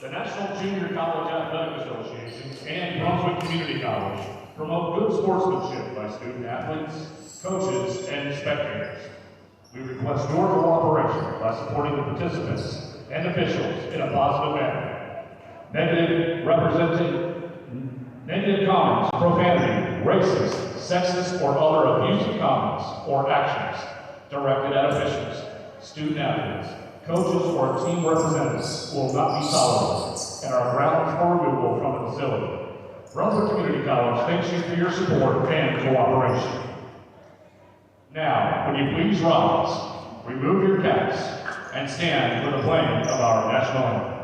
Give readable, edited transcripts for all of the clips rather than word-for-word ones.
The National Junior College Athletic Association and Brunswick Community College promote good sportsmanship by student athletes, coaches, and spectators. We request your cooperation by supporting the participants and officials in a positive manner. Negative comments, profanity, racist, sexist, or other abusive comments or actions directed at officials, student athletes, coaches, or team representatives will not be tolerated and are grounds for removal from the facility. Brunswick Community College thanks you for your support and cooperation. Now, would you please rise, remove your caps, and stand for the playing of our national anthem.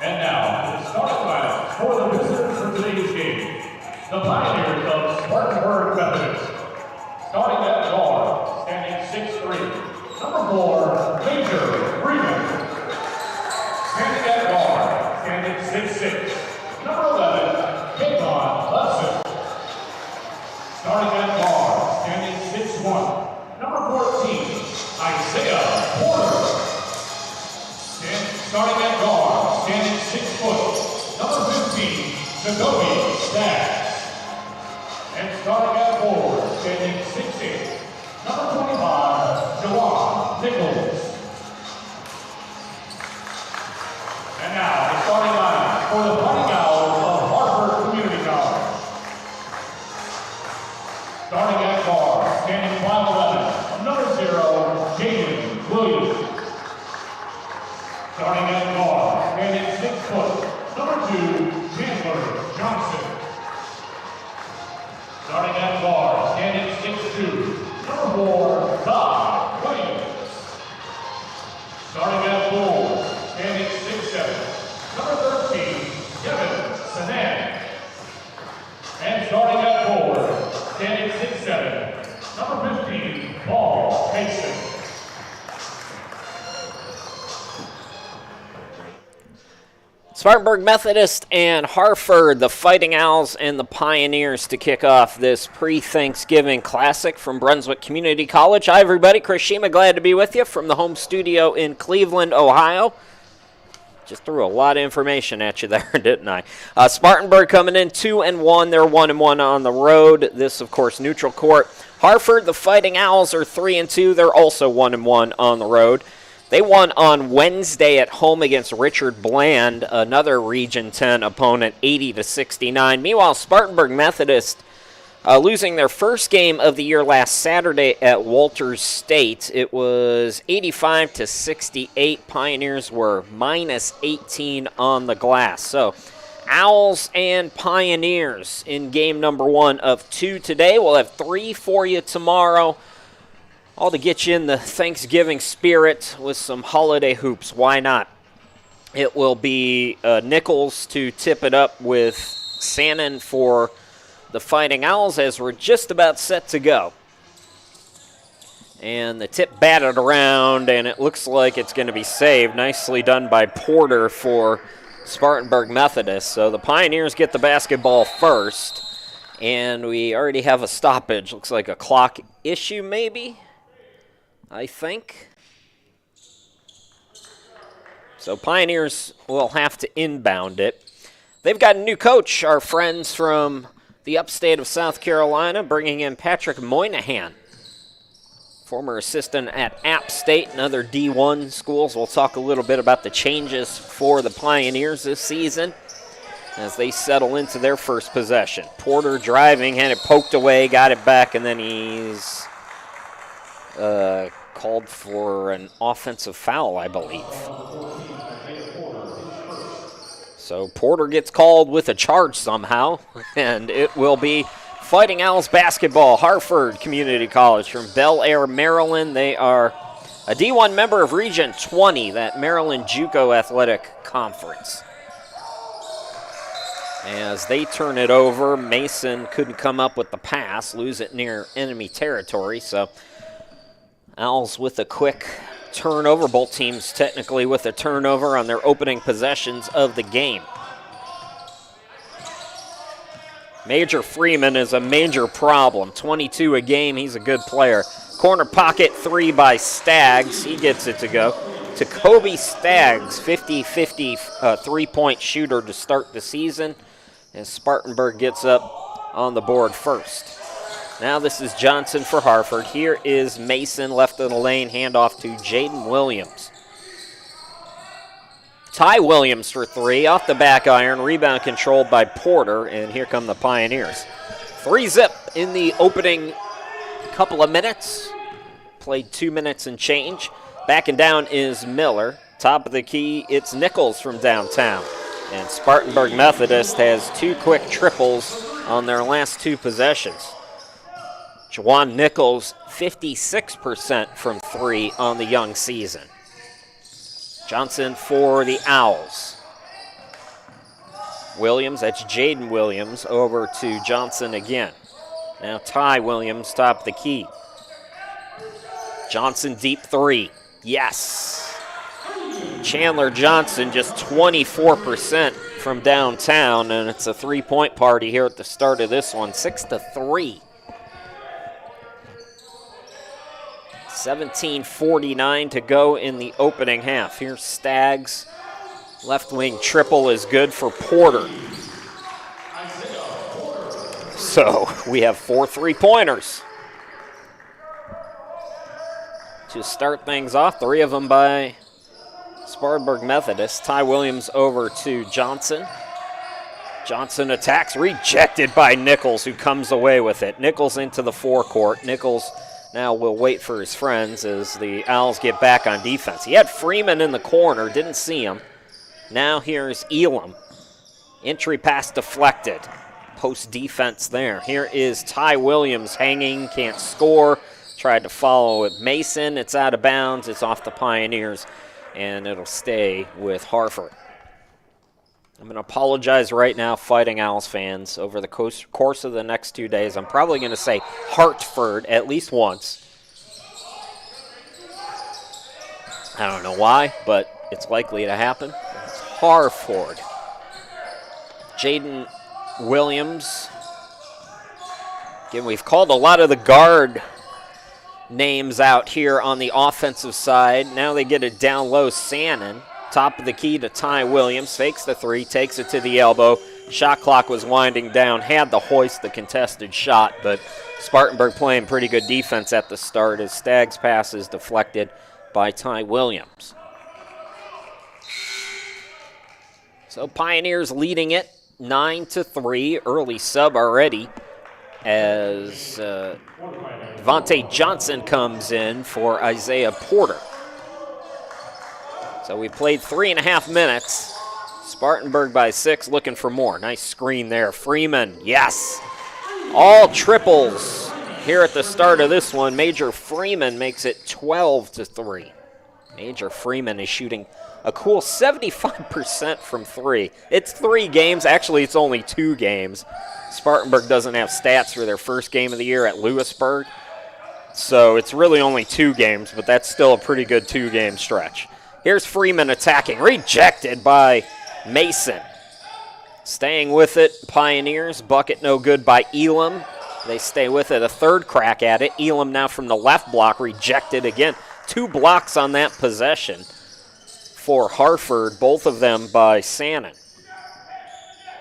And now, the starting lineup for the visitors for today's game. The Pioneers of Spartanburg Methodist. Starting at guard, standing 6'3", number 4, Major Freeman. Standing at guard, standing 6'6", number 11, Kayvon Hudson. Starting at guard, standing 6'1", number 14, Isaiah Porter. Starting at guard, standing 6 foot, number 15, Jacoby Staggs. And starting at forward, standing 6'8", number 25, Jawan Nichols. And now, the starting lineup for the Fighting Owls of Harford Community College. Starting at guard, standing 5'11", number 0, Jaden Williams. Starting at guard, standing 6 foot, number 2, Chandler Johnson. Starting at guard, standing 6'2", number 4, Todd Williams. Starting at forward, standing 6'7", number 13, Kevin Sanan. And starting at forward, standing 6'7", number 15, Paul Mason. Spartanburg Methodist and Harford, the Fighting Owls and the Pioneers to kick off this pre-Thanksgiving Classic from Brunswick Community College. Hi, everybody. Chris Shima, glad to be with you from the home studio in Cleveland, Ohio. Just threw a lot of information at you there, didn't I? Spartanburg coming in 2-1. They're 1-1 on the road. This, of course, neutral court. Harford, the Fighting Owls, are 3-2. They're also 1-1 on the road. They won on Wednesday at home against Richard Bland, another Region 10 opponent, 80-69. Meanwhile, Spartanburg Methodist losing their first game of the year last Saturday at Walters State. It was 85-68. Pioneers were -18 on the glass. So, Owls and Pioneers in game number 1 of 2 today. We'll have 3 for you tomorrow. All to get you in the Thanksgiving spirit with some holiday hoops. Why not? It will be Nichols to tip it up with Sannon for the Fighting Owls as we're just about set to go. And the tip batted around, and it looks like it's going to be saved. Nicely done by Porter for Spartanburg Methodist. So the Pioneers get the basketball first. And we already have a stoppage. Looks like a clock issue maybe, I think. So Pioneers will have to inbound it. They've got a new coach, our friends from the upstate of South Carolina, bringing in Patrick Moynihan, former assistant at App State and other D1 schools. We'll talk a little bit about the changes for the Pioneers this season as they settle into their first possession. Porter driving, had it poked away, got it back, and then he's called for an offensive foul, I believe. So Porter gets called with a charge somehow, and it will be Fighting Owls basketball. Harford Community College from Bel Air, Maryland. They are a D1 member of Region 20, that Maryland JUCO Athletic Conference. As they turn it over, Mason couldn't come up with the pass, lose it near enemy territory. So Owls with a quick turnover. Both teams technically with a turnover on their opening possessions of the game. Major Freeman is a major problem. 22 a game, he's a good player. Corner pocket three by Staggs, he gets it to go. To Kobe Staggs, 50-50 three-point shooter to start the season, as Spartanburg gets up on the board first. Now this is Johnson for Harford. Here is Mason, left of the lane, handoff to Jaden Williams. Ty Williams for three, off the back iron, rebound controlled by Porter, and here come the Pioneers. 3-zip in the opening couple of minutes. Played 2 minutes and change. Backing down is Miller. Top of the key, it's Nichols from downtown. And Spartanburg Methodist has two quick triples on their last two possessions. Juwan Nichols, 56% from three on the young season. Johnson for the Owls. Williams, that's Jaden Williams, over to Johnson again. Now Ty Williams, top of the key. Johnson deep three, yes. Chandler Johnson just 24% from downtown, and it's a three-point party here at the start of this one, 6-3. 17:49 to go in the opening half. Here's Staggs. Left wing triple is good for Porter. So we have 4 3-pointers to start things off. 3 of them by Spartanburg Methodist. Ty Williams over to Johnson. Johnson attacks, rejected by Nichols, who comes away with it. Nichols into the forecourt. Nichols now will wait for his friends as the Owls get back on defense. He had Freeman in the corner, didn't see him. Now here's Elam. Entry pass deflected. Post defense there. Here is Ty Williams hanging, can't score. Tried to follow with Mason. It's out of bounds. It's off the Pioneers, and it'll stay with Harford. I'm going to apologize right now, Fighting Owls fans. Over the course of the next 2 days, I'm probably going to say Hartford at least once. I don't know why, but it's likely to happen. It's Harford. Jaden Williams. Again, we've called a lot of the guard names out here on the offensive side. Now they get it down low, Sannon. Top of the key to Ty Williams, fakes the three, takes it to the elbow. Shot clock was winding down, had the hoist, the contested shot, but Spartanburg playing pretty good defense at the start as Staggs' pass is deflected by Ty Williams. So Pioneers leading it 9-3, early sub already as Devontae Johnson comes in for Isaiah Porter. So we played 3.5 minutes. Spartanburg by 6, looking for more. Nice screen there. Freeman, yes. All triples here at the start of this one. Major Freeman makes it 12-3. Major Freeman is shooting a cool 75% from three. It's 3 games. Actually, it's only 2 games. Spartanburg doesn't have stats for their first game of the year at Lewisburg. So it's really only 2 games, but that's still a pretty good 2-game stretch. Here's Freeman attacking, rejected by Mason. Staying with it, Pioneers. Bucket no good by Elam. They stay with it. A third crack at it. Elam now from the left block, rejected again. 2 blocks on that possession for Harford, both of them by Sannon.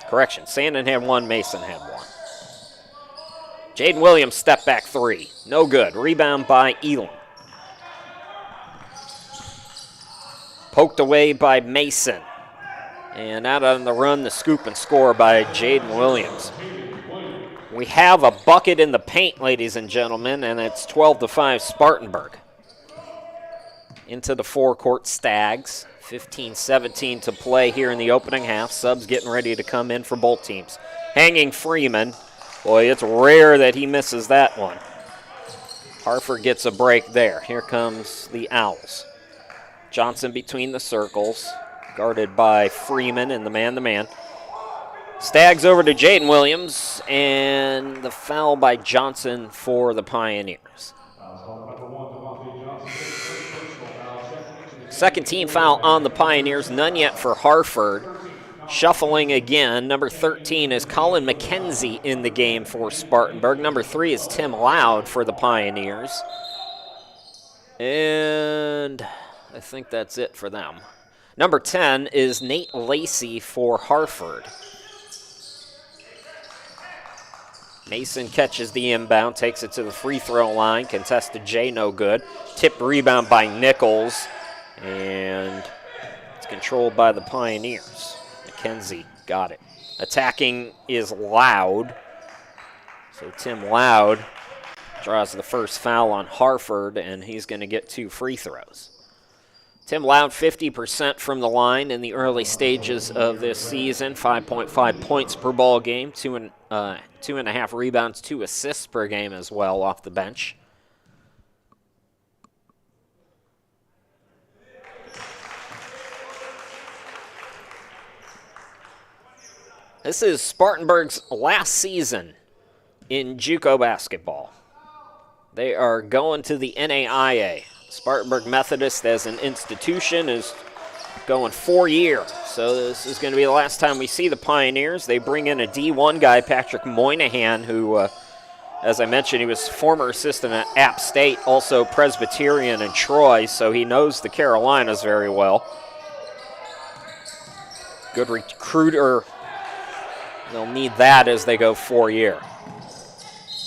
Correction, Sannon had 1, Mason had 1. Jaden Williams, step back 3. No good. Rebound by Elam. Poked away by Mason. And out on the run, the scoop and score by Jaden Williams. We have a bucket in the paint, ladies and gentlemen, and it's 12-5 Spartanburg. Into the forecourt Stags. 15-17 to play here in the opening half. Subs getting ready to come in for both teams. Hanging Freeman. Boy, it's rare that he misses that one. Harford gets a break there. Here comes the Owls. Johnson between the circles, guarded by Freeman and the man-to-man. Stags over to Jaden Williams, and the foul by Johnson for the Pioneers. Second team foul on the Pioneers, none yet for Harford. Shuffling again, number 13 is Colin McKenzie in the game for Spartanburg. Number 3 is Tim Loud for the Pioneers. And I think that's it for them. Number 10 is Nate Lacey for Harford. Mason catches the inbound, takes it to the free throw line. Contested J, no good. Tipped rebound by Nichols, and it's controlled by the Pioneers. McKenzie got it. Attacking is Loud. So Tim Loud draws the first foul on Harford, and he's going to get 2 free throws. Tim Loud, 50% from the line in the early stages of this season. 5.5 points per ball game, 2.5 rebounds, 2 assists per game as well off the bench. This is Spartanburg's last season in JUCO basketball. They are going to the NAIA. Spartanburg Methodist as an institution is going 4 years. So this is going to be the last time we see the Pioneers. They bring in a D1 guy, Patrick Moynihan, who, as I mentioned, he was former assistant at App State, also Presbyterian in Troy, so he knows the Carolinas very well. Good recruiter. They'll need that as they go 4-year.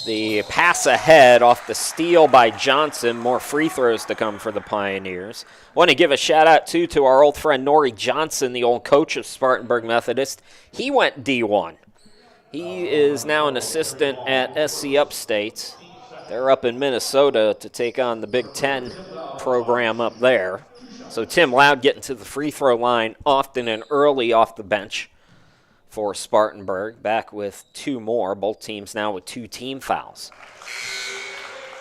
The pass ahead off the steal by Johnson. More free throws to come for the Pioneers. Want to give a shout out too to our old friend Norrie Johnson, the old coach of Spartanburg Methodist. He went D1. He is now an assistant at SC Upstate. They're up in Minnesota to take on the Big Ten program up there. So Tim Loud getting to the free throw line often and early off the bench for Spartanburg, back with 2 more. Both teams now with 2 team fouls.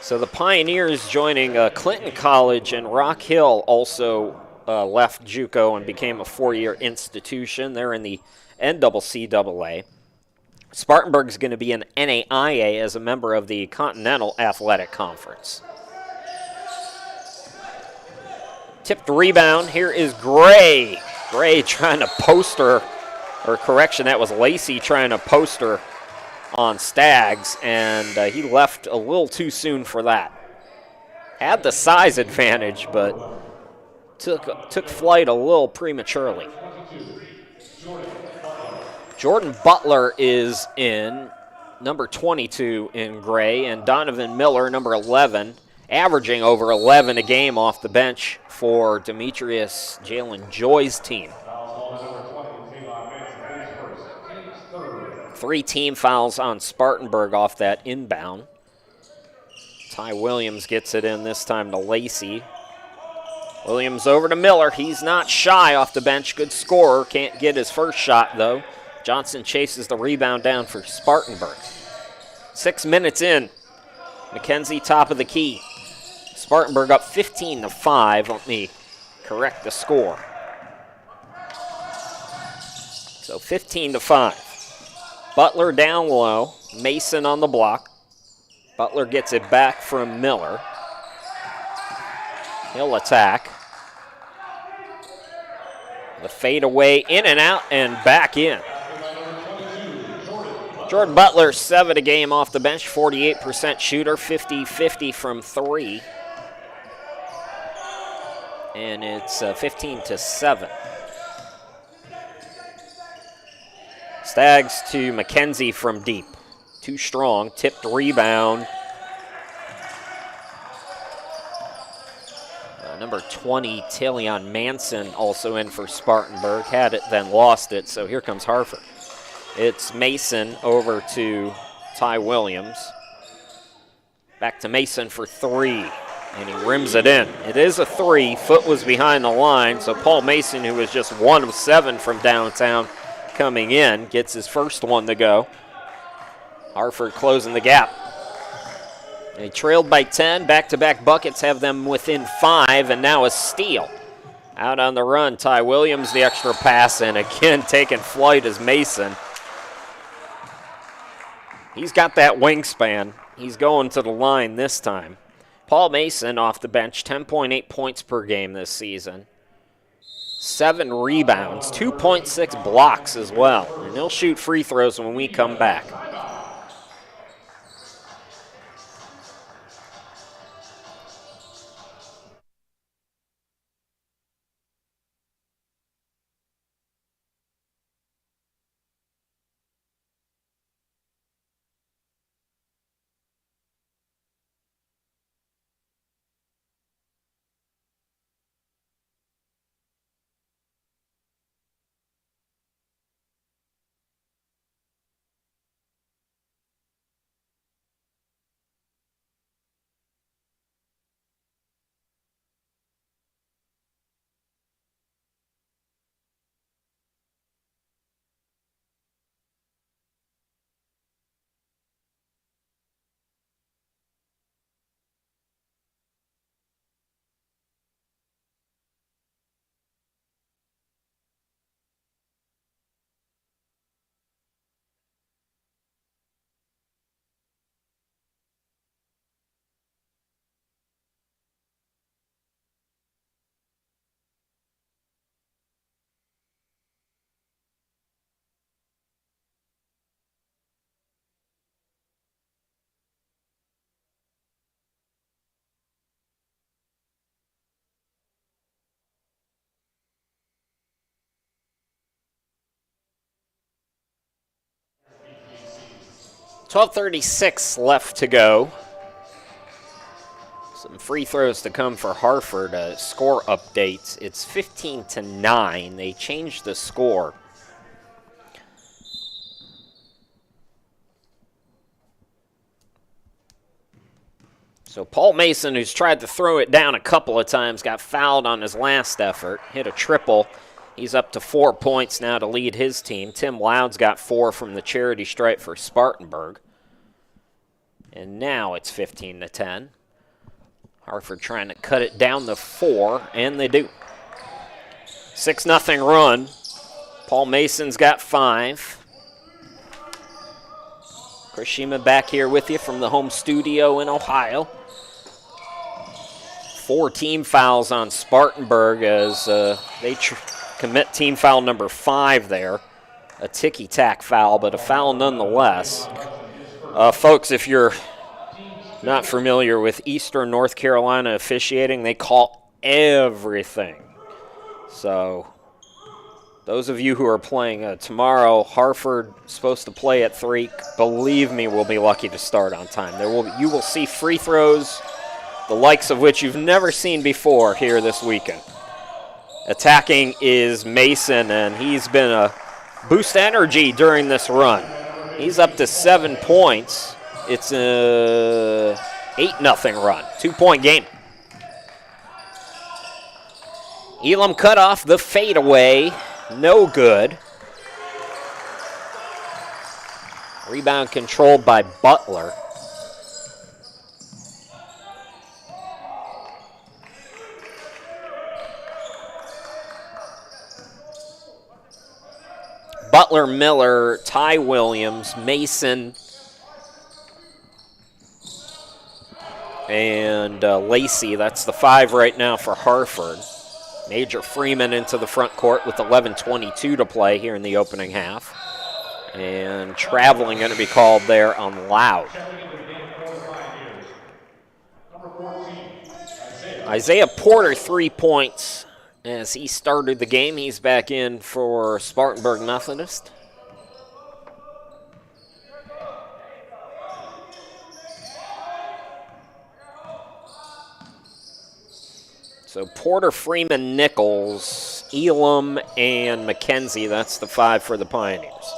So the Pioneers joining Clinton College and Rock Hill also left JUCO and became a 4-year institution. They're in the NCCAA. Spartanburg is going to be in NAIA as a member of the Continental Athletic Conference. Tipped rebound. Here is Gray. Gray trying to poster. Or correction, that was Lacey trying to poster on Stags, and he left a little too soon for that. Had the size advantage, but took flight a little prematurely. Jordan Butler is in, number 22 in Gray, and Donovan Miller, number 11, averaging over 11 a game off the bench for Demetrius Jalen Joy's team. 3 team fouls on Spartanburg off that inbound. Ty Williams gets it in this time to Lacey. Williams over to Miller. He's not shy off the bench. Good scorer. Can't get his first shot, though. Johnson chases the rebound down for Spartanburg. 6 minutes in. McKenzie top of the key. Spartanburg up 15-5. Let me correct the score. So 15-5. Butler down low, Mason on the block. Butler gets it back from Miller. He'll attack. The fade away, in and out, and back in. Jordan Butler, 7 a game off the bench, 48% shooter, 50-50 from 3. And it's 15-7. Stags to McKenzie from deep. Too strong, tipped rebound. Number 20, Talion Manson, also in for Spartanburg. Had it, then lost it, so here comes Harford. It's Mason over to Ty Williams. Back to Mason for 3, and he rims it in. It is a 3. Foot was behind the line, so Paul Mason, who was just 1 of 7 from downtown coming in, gets his first one to go. Harford closing the gap. They trailed by 10. Back-to-back buckets have them within 5, and now a steal. Out on the run, Ty Williams, the extra pass, and again taking flight is Mason. He's got that wingspan. He's going to the line this time. Paul Mason off the bench, 10.8 points per game this season. 7 rebounds, 2.6 blocks as well. And he'll shoot free throws when we come back. 12:36 left to go. Some free throws to come for Harford. Score updates. It's 15-9. They changed the score. So Paul Mason, who's tried to throw it down a couple of times, got fouled on his last effort. Hit a triple. He's up to 4 points now to lead his team. Tim Loud's got 4 from the charity stripe for Spartanburg. And now it's 15-10. Harford trying to cut it down to 4, and they do. 6-0 run. Paul Mason's got 5. Chris Shima back here with you from the home studio in Ohio. 4 team fouls on Spartanburg as they commit team foul number 5 there. A ticky-tack foul, but a foul nonetheless. Folks, if you're not familiar with Eastern North Carolina officiating, they call everything. So those of you who are playing tomorrow, Harford supposed to play at 3. Believe me, we'll be lucky to start on time. You will see free throws, the likes of which you've never seen before here this weekend. Attacking is Mason, and he's been a boost energy during this run. He's up to 7 points. It's a 8-0 run, 2-point game. Elam cut off the fadeaway, no good. Rebound controlled by Butler. Butler, Miller, Ty Williams, Mason, and Lacey. That's the 5 right now for Harford. Major Freeman into the front court with 11:22 to play here in the opening half. And traveling going to be called there on Loud. Isaiah Porter, 3 points as he started the game. He's back in for Spartanburg Methodist. So Porter, Freeman, Nichols, Elam, and McKenzie. That's the 5 for the Pioneers.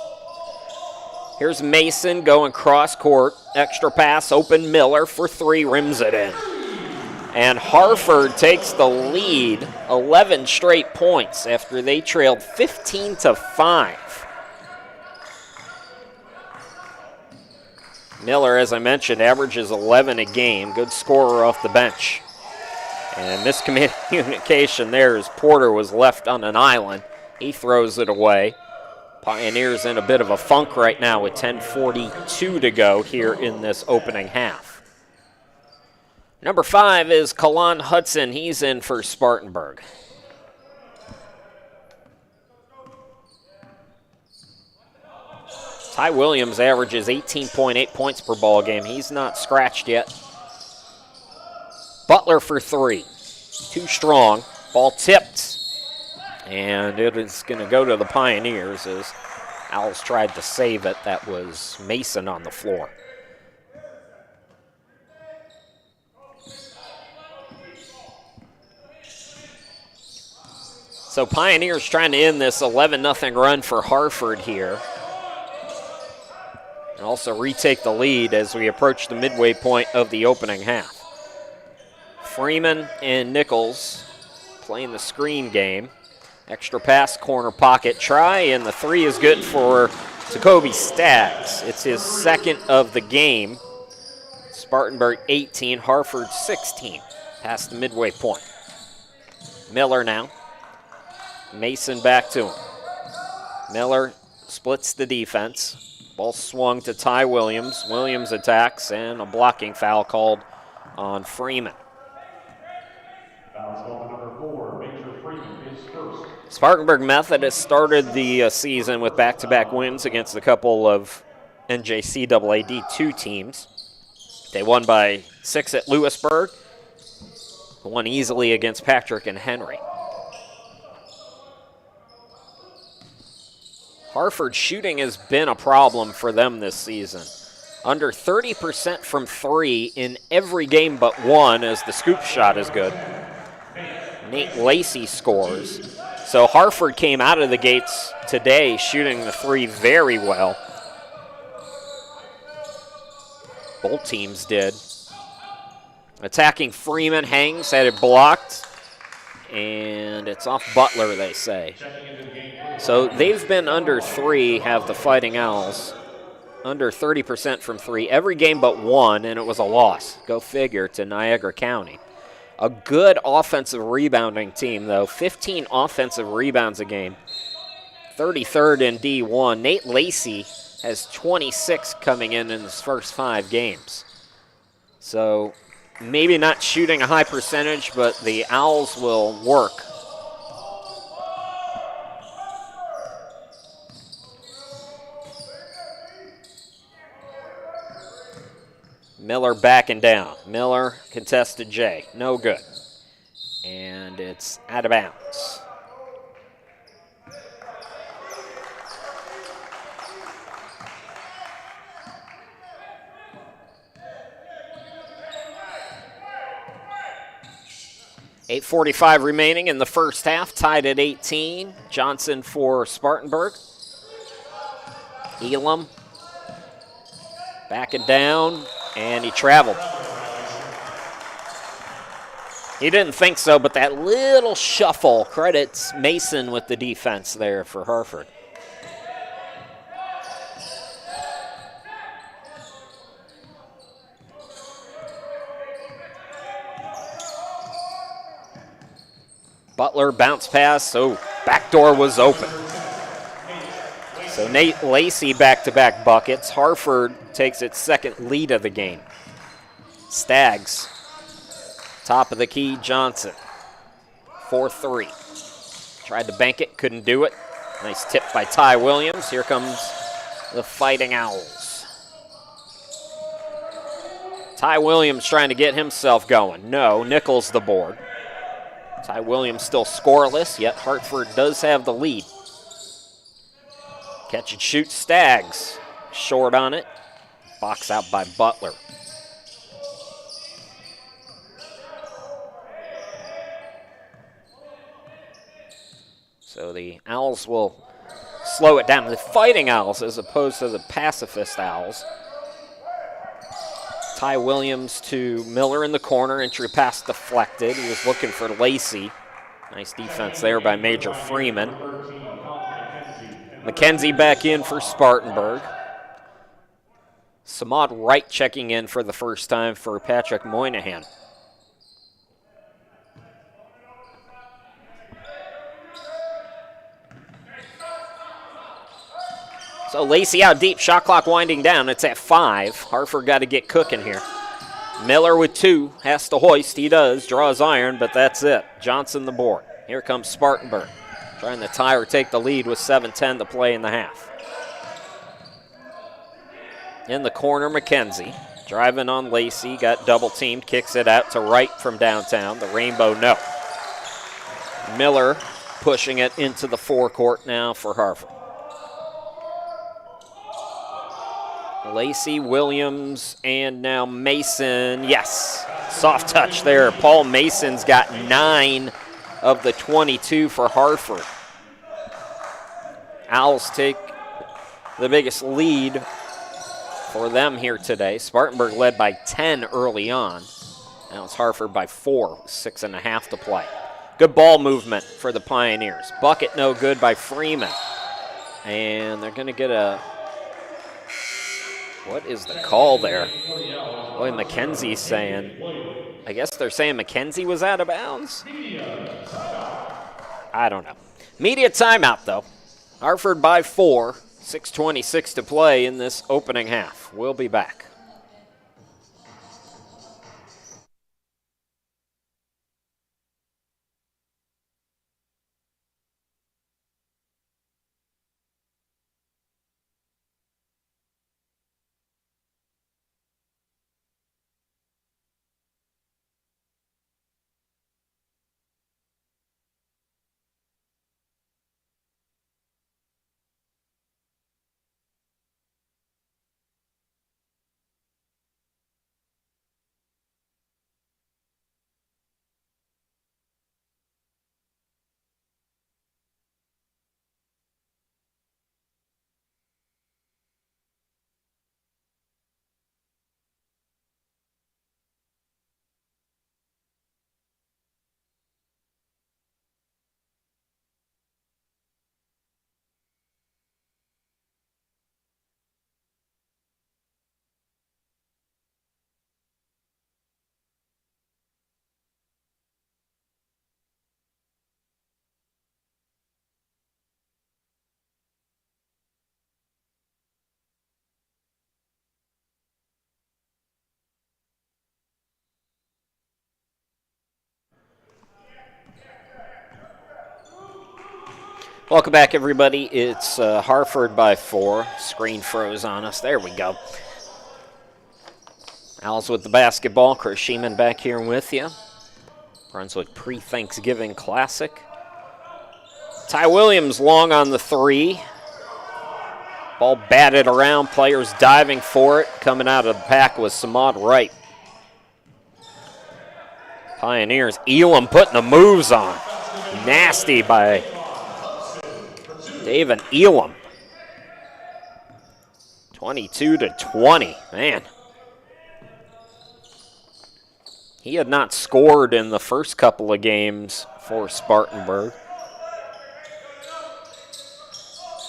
Here's Mason going cross court. Extra pass, open Miller for 3, rims it in. And Harford takes the lead, 11 straight points after they trailed 15-5. Miller, as I mentioned, averages 11 a game. Good scorer off the bench. And miscommunication there as Porter was left on an island. He throws it away. Pioneers in a bit of a funk right now with 10:42 to go here in this opening half. Number 5 is Kalan Hudson. He's in for Spartanburg. Ty Williams averages 18.8 points per ball game. He's not scratched yet. Butler for 3. Too strong. Ball tipped. And it is going to go to the Pioneers as Owls tried to save it. That was Mason on the floor. So Pioneers trying to end this 11-0 run for Harford here. And also retake the lead as we approach the midway point of the opening half. Freeman and Nichols playing the screen game. Extra pass, corner pocket try, and the 3 is good for Jacoby Staggs. It's his second of the game. Spartanburg 18, Harford 16, past the midway point. Miller now. Mason back to him. Miller splits the defense. Ball swung to Ty Williams. Williams attacks, and a blocking foul called on Freeman. Spartanburg Methodist started the season with back-to-back wins against a couple of NJCAA D2 teams. They won by 6 at Lewisburg, won easily against Patrick and Henry. Harford shooting has been a problem for them this season. Under 30% from 3 in every game but one, as the scoop shot is good. Nate Lacey scores. So Harford came out of the gates today shooting the 3 very well. Both teams did. Attacking Freeman, hangs, had it blocked. And it's off Butler, they say. So they've been under 3, have the Fighting Owls. Under 30% from 3 every game but one, and it was a loss. Go figure, to Niagara County. A good offensive rebounding team, though. 15 offensive rebounds a game. 33rd in D1. Nate Lacey has 26 coming in his first 5 games. So maybe not shooting a high percentage, but the Owls will work. Miller backing down. Miller contested J. No good. And it's out of bounds. .8:45 remaining in the first half, tied at 18. Johnson for Spartanburg. Elam backing down. And he traveled. He didn't think so, but that little shuffle credits Mason with the defense there for Harford. Butler bounce pass, so back door was open. So Nate Lacey back-to-back buckets. Harford takes its second lead of the game. Staggs, top of the key, Johnson. 4-3. Tried to bank it, couldn't do it. Nice tip by Ty Williams. Here comes the Fighting Owls. Ty Williams trying to get himself going. No, Nichols the board. Ty Williams still scoreless, yet Hartford does have the lead. Catch and shoot Staggs. Short on it. Box out by Butler. So the Owls will slow it down. The Fighting Owls as opposed to the Pacifist Owls. Ty Williams to Miller in the corner. Entry pass deflected. He was looking for Lacey. Nice defense there by Major Freeman. McKenzie back in for Spartanburg. Samad Wright checking in for the first time for Patrick Moynihan. So Lacey out deep, shot clock winding down. It's at 5. Harford got to get cooking here. Miller with 2, has to hoist. He does, draws iron, but that's it. Johnson the board. Here comes Spartanburg, trying to tie or take the lead with 7:10 to play in the half. In the corner, McKenzie. Driving on Lacey, got double teamed, kicks it out to Wright from downtown. The Rainbow, no. Miller pushing it into the forecourt now for Harford. Lacey, Williams, and now Mason. Yes, soft touch there. Paul Mason's got 9 of the 22 for Harford. Owls take the biggest lead for them here today. Spartanburg led by 10 early on. Now it's Harford by 4, 6.5 to play. Good ball movement for the Pioneers. Bucket no good by Freeman. And they're going to get a... What is the call there? Boy, McKenzie's saying... I guess they're saying McKenzie was out of bounds? I don't know. Media timeout, though. Harford by 4, 6:26 to play in this opening half. We'll be back. Welcome back, everybody. It's Harford by 4. Screen froze on us. There we go. Owls with the basketball. Chris Sheeman back here with you. Brunswick pre-Thanksgiving Classic. Ty Williams long on the 3. Ball batted around. Players diving for it. Coming out of the pack was Samad Wright. Pioneers. Elam putting the moves on. Nasty by David Elam. 22-20. Man. He had not scored in the first couple of games for Spartanburg.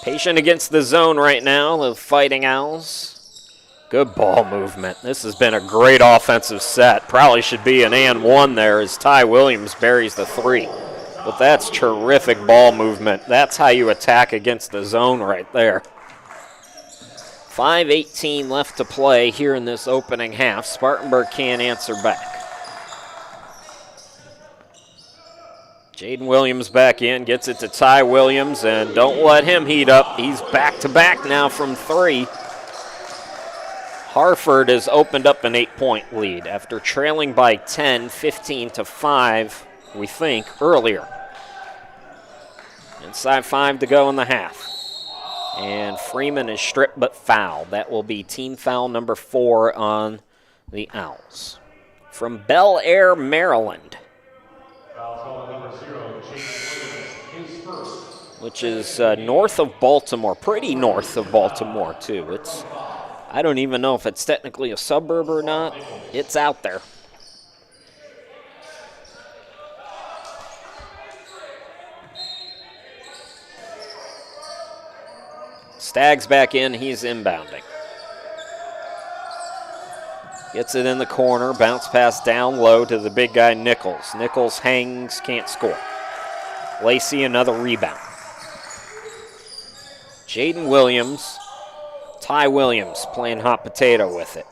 Patient against the zone right now, the Fighting Owls. Good ball movement. This has been a great offensive set. Probably should be an and 1 there as Ty Williams buries the 3. But that's terrific ball movement. That's how you attack against the zone right there. 5:18 left to play here in this opening half. Spartanburg can't answer back. Jaden Williams back in, gets it to Ty Williams, and don't let him heat up. He's back-to-back now from 3. Harford has opened up an 8-point lead after trailing by 10, 15-5, we think, earlier. Inside 5 to go in the half. And Freeman is stripped but fouled. That will be team foul number 4 on the Owls. From Bel Air, Maryland, which is north of Baltimore, pretty north of Baltimore too. I don't even know if it's technically a suburb or not. It's out there. Staggs back in, he's inbounding. Gets it in the corner, bounce pass down low to the big guy Nichols. Nichols hangs, can't score. Lacey, another rebound. Jaden Williams, Ty Williams playing hot potato with it.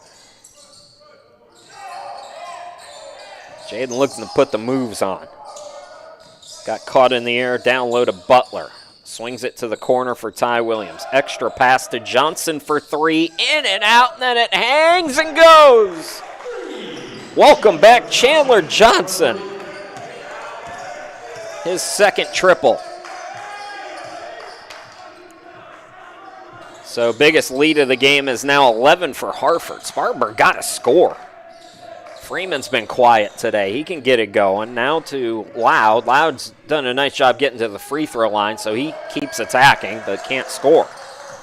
Jaden looking to put the moves on. Got caught in the air, down low to Butler. Swings it to the corner for Ty Williams. Extra pass to Johnson for 3. In and out, and then it hangs and goes. Welcome back, Chandler Johnson. His second triple. So biggest lead of the game is now 11 for Harford. Spartanburg got to score. Freeman's been quiet today. He can get it going. Now to Loud. Loud's done a nice job getting to the free throw line, so he keeps attacking but can't score.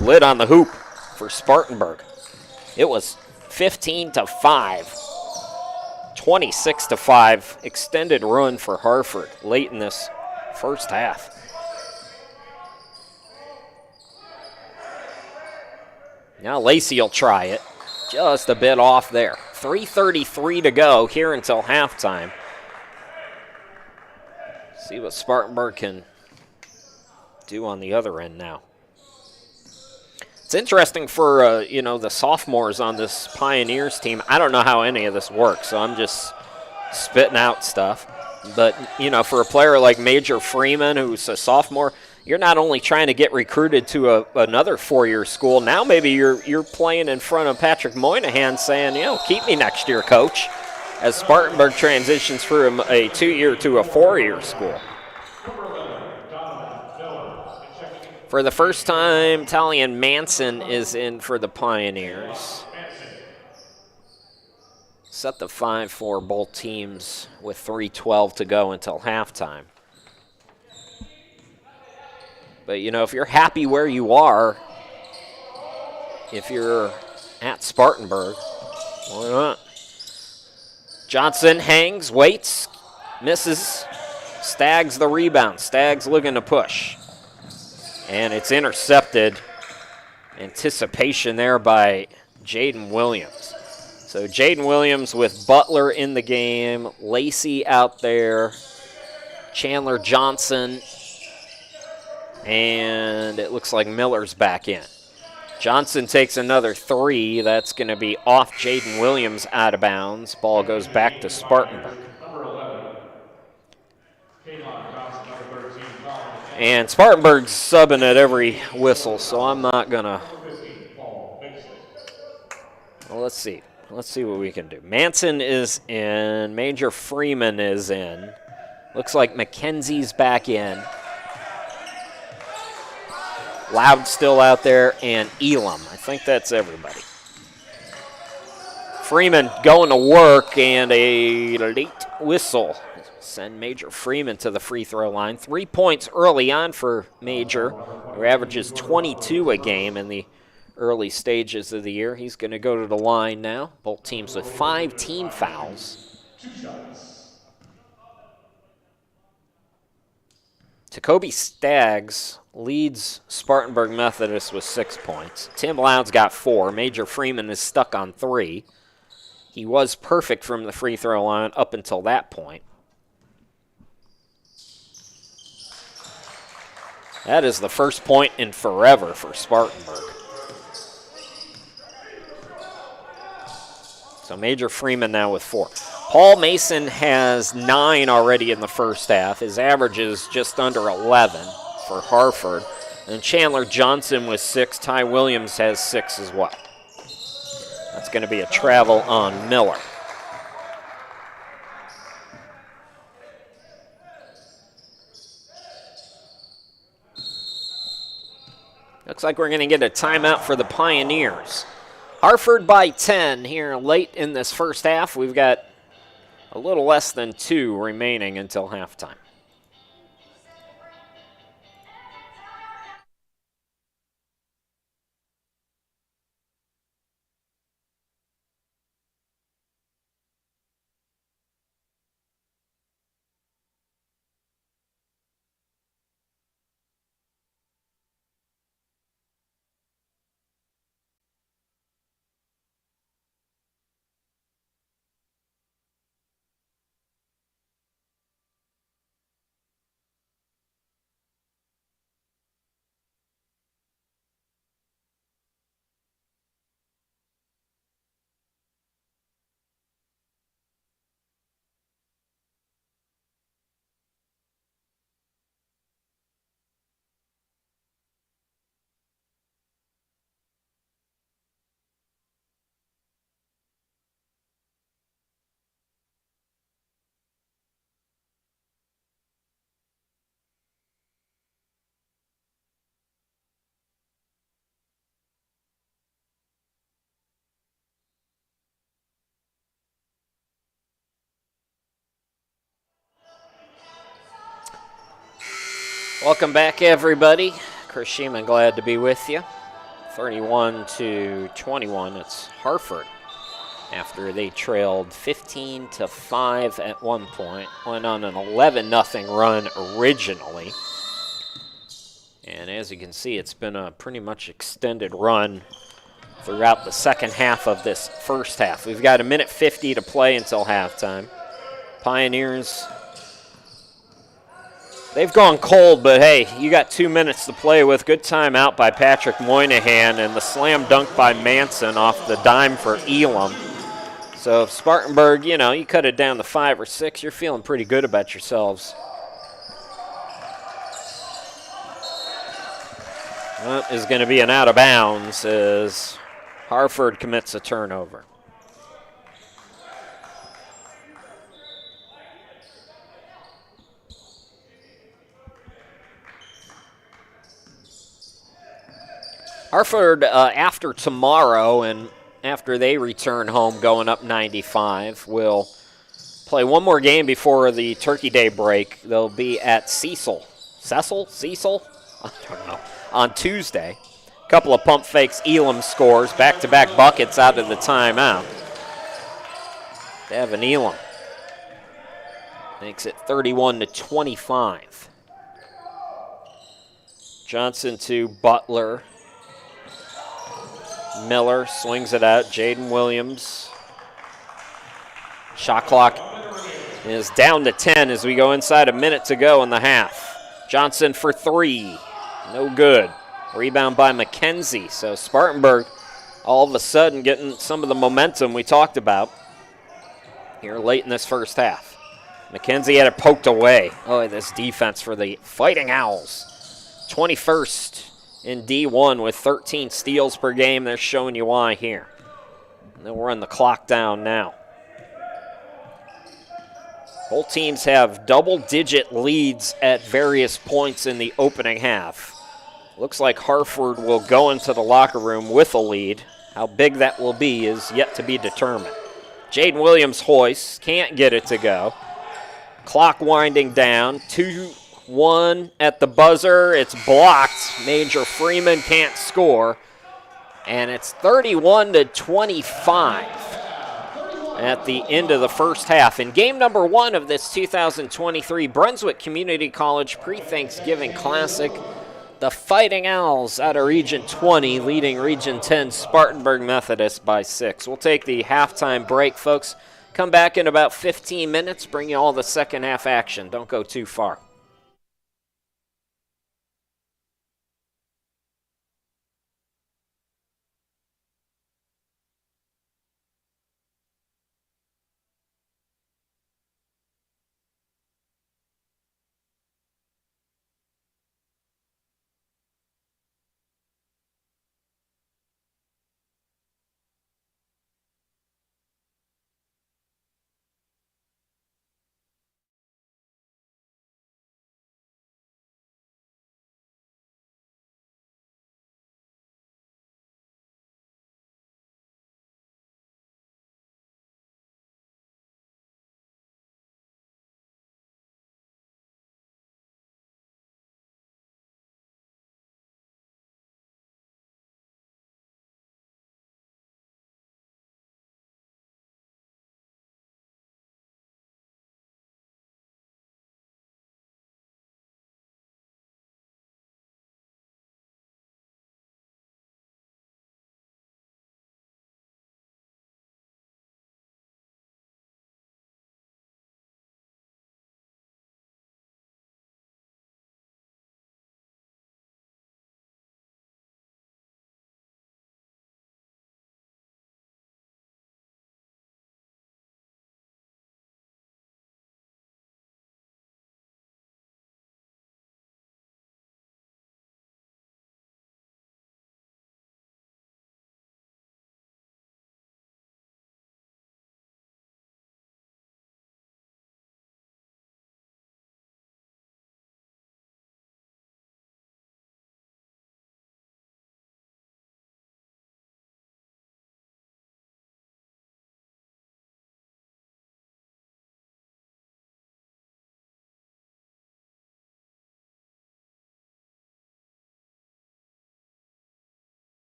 Lid on the hoop for Spartanburg. It was 15-5, 26-5. Extended run for Harford late in this first half. Now Lacey will try it. Just a bit off there. 3:33 to go here until halftime. See what Spartanburg can do on the other end now. It's interesting for the sophomores on this Pioneers team. I don't know how any of this works, so I'm just spitting out stuff. But for a player like Major Freeman, who's a sophomore, you're not only trying to get recruited to another 4-year school. Now maybe you're playing in front of Patrick Moynihan saying, keep me next year, coach, as Spartanburg transitions from a 2-year to a 4-year school. For the first time, Talian Manson is in for the Pioneers. Set the 5 for both teams with 3:12 to go until halftime. But, if you're happy where you are, if you're at Spartanburg, why not? Johnson hangs, waits, misses. Staggs the rebound. Staggs looking to push. And it's intercepted. Anticipation there by Jaden Williams. So Jaden Williams with Butler in the game. Lacey out there. Chandler Johnson. And it looks like Miller's back in. Johnson takes another 3. That's going to be off Jaden Williams out of bounds. Ball goes back to Spartanburg. And Spartanburg's subbing at every whistle, so I'm not going to. Well, let's see. Let's see what we can do. Manson is in. Major Freeman is in. Looks like McKenzie's back in. Loud still out there, and Elam. I think that's everybody. Freeman going to work, and a late whistle. Send Major Freeman to the free throw line. 3 points early on for Major, who averages 22 a game in the early stages of the year. He's going to go to the line now. Both teams with 5 team fouls. Jacoby Staggs leads Spartanburg Methodist with 6 points. Tim Loud's got 4. Major Freeman is stuck on 3. He was perfect from the free throw line up until that point. That is the first point in forever for Spartanburg. So Major Freeman now with 4. Paul Mason has 9 already in the first half. His average is just under 11 for Harford. And Chandler Johnson with 6. Ty Williams has 6 as well. That's going to be a travel on Miller. Looks like we're going to get a timeout for the Pioneers. Harford by 10 here late in this first half. We've got a little less than 2 remaining until halftime. Welcome back, everybody. Chris Sheeman, glad to be with you. 31-21, it's Harford. After they trailed 15-5 at one point, went on an 11-0 run originally. And as you can see, it's been a pretty much extended run throughout the second half of this first half. We've got 1:50 to play until halftime. Pioneers, they've gone cold, but hey, you got 2 minutes to play with. Good timeout by Patrick Moynihan and the slam dunk by Manson off the dime for Elam. So if Spartanburg, you cut it down to 5 or 6, you're feeling pretty good about yourselves. That is going to be an out of bounds as Harford commits a turnover. Harford, after tomorrow and after they return home going up 95, will play one more game before the Turkey Day break. They'll be at Cecil? I don't know. On Tuesday. A couple of pump fakes, Elam scores, back-to-back buckets out of the timeout. Devin Elam makes it 31-25. Johnson to Butler. Miller swings it out. Jaden Williams. Shot clock is down to 10 as we go inside a minute to go in the half. Johnson for 3. No good. Rebound by McKenzie. So Spartanburg all of a sudden getting some of the momentum we talked about here late in this first half. McKenzie had it poked away. Oh, this defense for the Fighting Owls. 21st in D1 with 13 steals per game. They're showing you why here. And they'll run the clock down now. Both teams have double-digit leads at various points in the opening half. Looks like Harford will go into the locker room with a lead. How big that will be is yet to be determined. Jaden Williams hoists, can't get it to go. Clock winding down, 2-1 at the buzzer. It's blocked. Major Freeman can't score. And it's 31-25 at the end of the first half. In game number 1 of this 2023 Brunswick Community College Pre-Thanksgiving Classic, the Fighting Owls out of Region 20 leading Region 10 Spartanburg Methodist by 6. We'll take the halftime break, folks. Come back in about 15 minutes, bring you all the second half action. Don't go too far.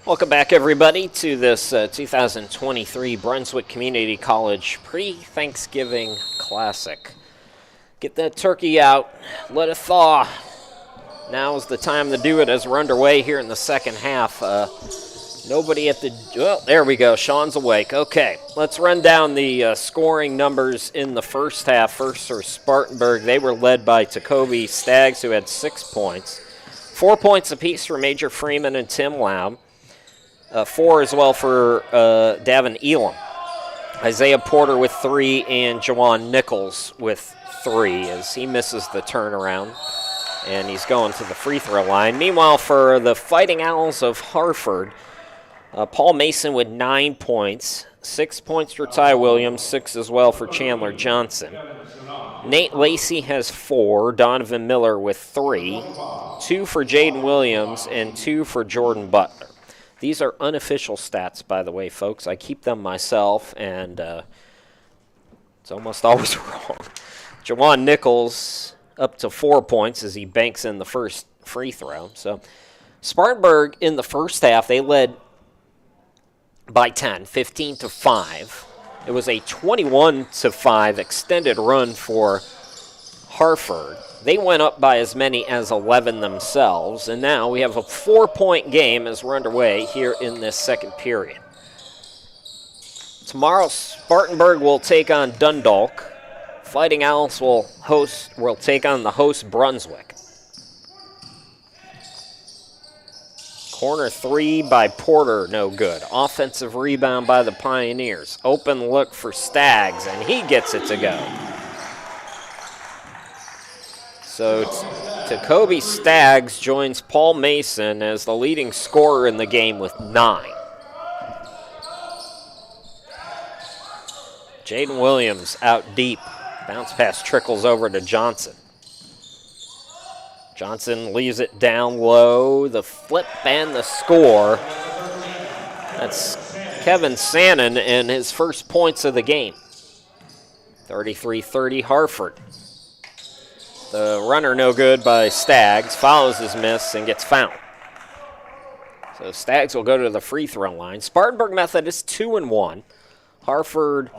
Welcome back, everybody, to this 2023 Brunswick Community College pre-Thanksgiving Classic. Get that turkey out, let it thaw. Now is the time to do it as we're underway here in the second half. Nobody at the... Well, there we go. Sean's awake. Okay, let's run down the scoring numbers in the first half. First for Spartanburg. They were led by Tacoby Staggs, who had 6 points. 4 points apiece for Major Freeman and Tim Loud. 4 as well for Davin Elam. Isaiah Porter with 3 and Jawan Nichols with 3 as he misses the turnaround. And he's going to the free throw line. Meanwhile, for the Fighting Owls of Harford, Paul Mason with 9 points. 6 points for Ty Williams, 6 as well for Chandler Johnson. Nate Lacey has 4. Donovan Miller with 3. 2 for Jaden Williams and 2 for Jordan Butler. These are unofficial stats, by the way, folks. I keep them myself, and it's almost always wrong. Jawan Nichols up to 4 points as he banks in the first free throw. So Spartanburg in the first half, they led by 10, 15-5. It was a 21-5 extended run for Harford. They went up by as many as 11 themselves, and now we have a 4-point game as we're underway here in this second period. Tomorrow, Spartanburg will take on Dundalk. Fighting Owls will take on the host Brunswick. Corner 3 by Porter, no good. Offensive rebound by the Pioneers. Open look for Staggs, and he gets it to go. So Tacoby Staggs joins Paul Mason as the leading scorer in the game with 9. Jaden Williams out deep. Bounce pass trickles over to Johnson. Johnson leaves it down low. The flip and the score. That's Kevin Sannon and his first points of the game. 33-30 Harford. The runner no good by Staggs, follows his miss and gets fouled. So Staggs will go to the free throw line. Spartanburg Methodist 2-1. Harford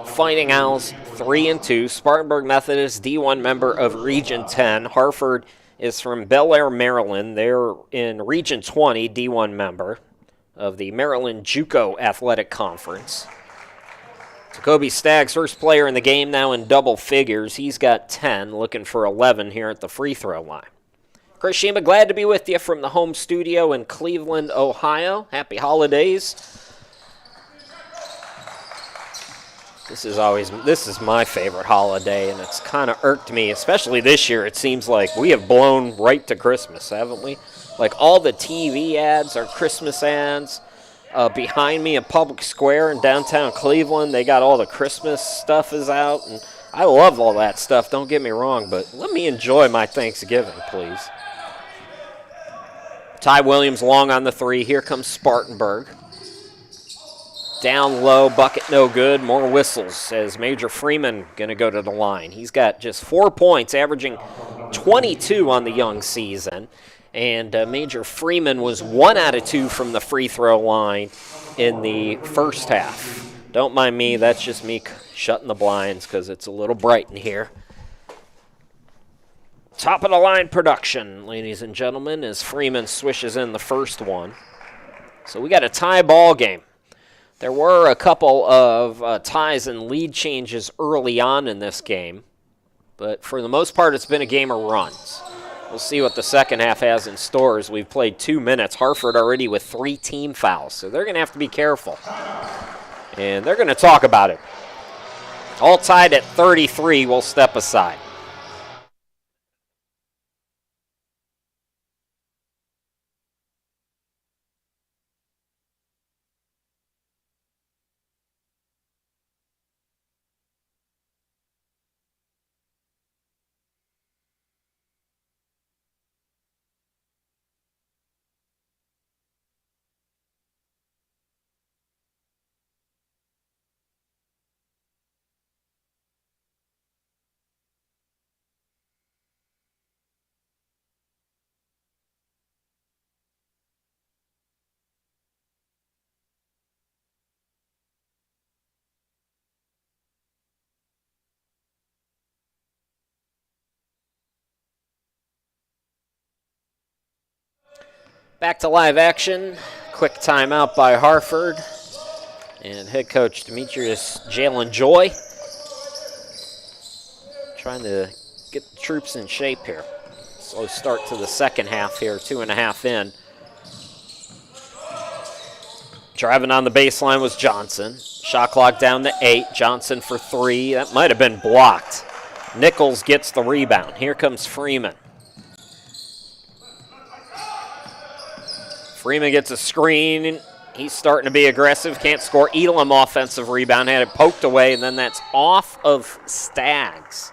Fighting Owls 3-2. Spartanburg Methodist, D1 member of Region 10. Harford is from Bel Air, Maryland. They're in Region 20, D1 member of the Maryland JUCO Athletic Conference. Tacoby Staggs, first player in the game, now in double figures. He's got 10, looking for 11 here at the free throw line. Chris Shima, glad to be with you from the home studio in Cleveland, Ohio. Happy holidays. This is my favorite holiday, and it's kind of irked me, especially this year. It seems like we have blown right to Christmas, haven't we? Like all the TV ads are Christmas ads. Behind me at Public Square in downtown Cleveland, they got all the Christmas stuff is out, and I love all that stuff, don't get me wrong, but let me enjoy my Thanksgiving, please. Ty Williams long on the 3. Here comes Spartanburg. Down low, bucket no good, more whistles as Major Freeman going to go to the line. He's got just 4 points, averaging 22 on the young season. And Major Freeman was 1 out of 2 from the free throw line in the first half. Don't mind me, that's just me shutting the blinds because it's a little bright in here. Top of the line production, ladies and gentlemen, as Freeman swishes in the first one. So we got a tie ball game. There were a couple of ties and lead changes early on in this game, but for the most part, it's been a game of runs. We'll see what the second half has in store as we've played 2 minutes. Harford already with 3 team fouls, so they're going to have to be careful. And they're going to talk about it. All tied at 33, we'll step aside. Back to live action. Quick timeout by Harford. And head coach Demetrius Jalen Joy trying to get the troops in shape here. Slow start to the second half here, 2.5 in. Driving on the baseline was Johnson. Shot clock down to 8. Johnson for 3. That might have been blocked. Nichols gets the rebound. Here comes Freeman. Freeman gets a screen. He's starting to be aggressive. Can't score. Elam offensive rebound. Had it poked away, and then that's off of Staggs.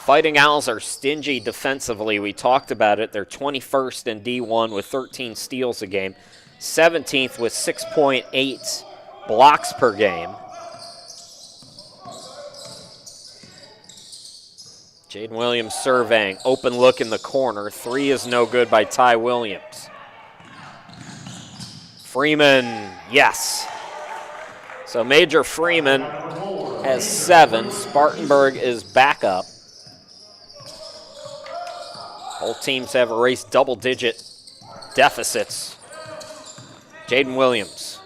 Fighting Owls are stingy defensively. We talked about it. They're 21st in D1 with 13 steals a game. 17th with 6.8 blocks per game. Jaden Williams surveying. Open look in the corner. 3 is no good by Ty Williams. Freeman, yes. So Major Freeman has 7. Spartanburg is back up. Both teams have erased double-digit deficits. Jaden Williams,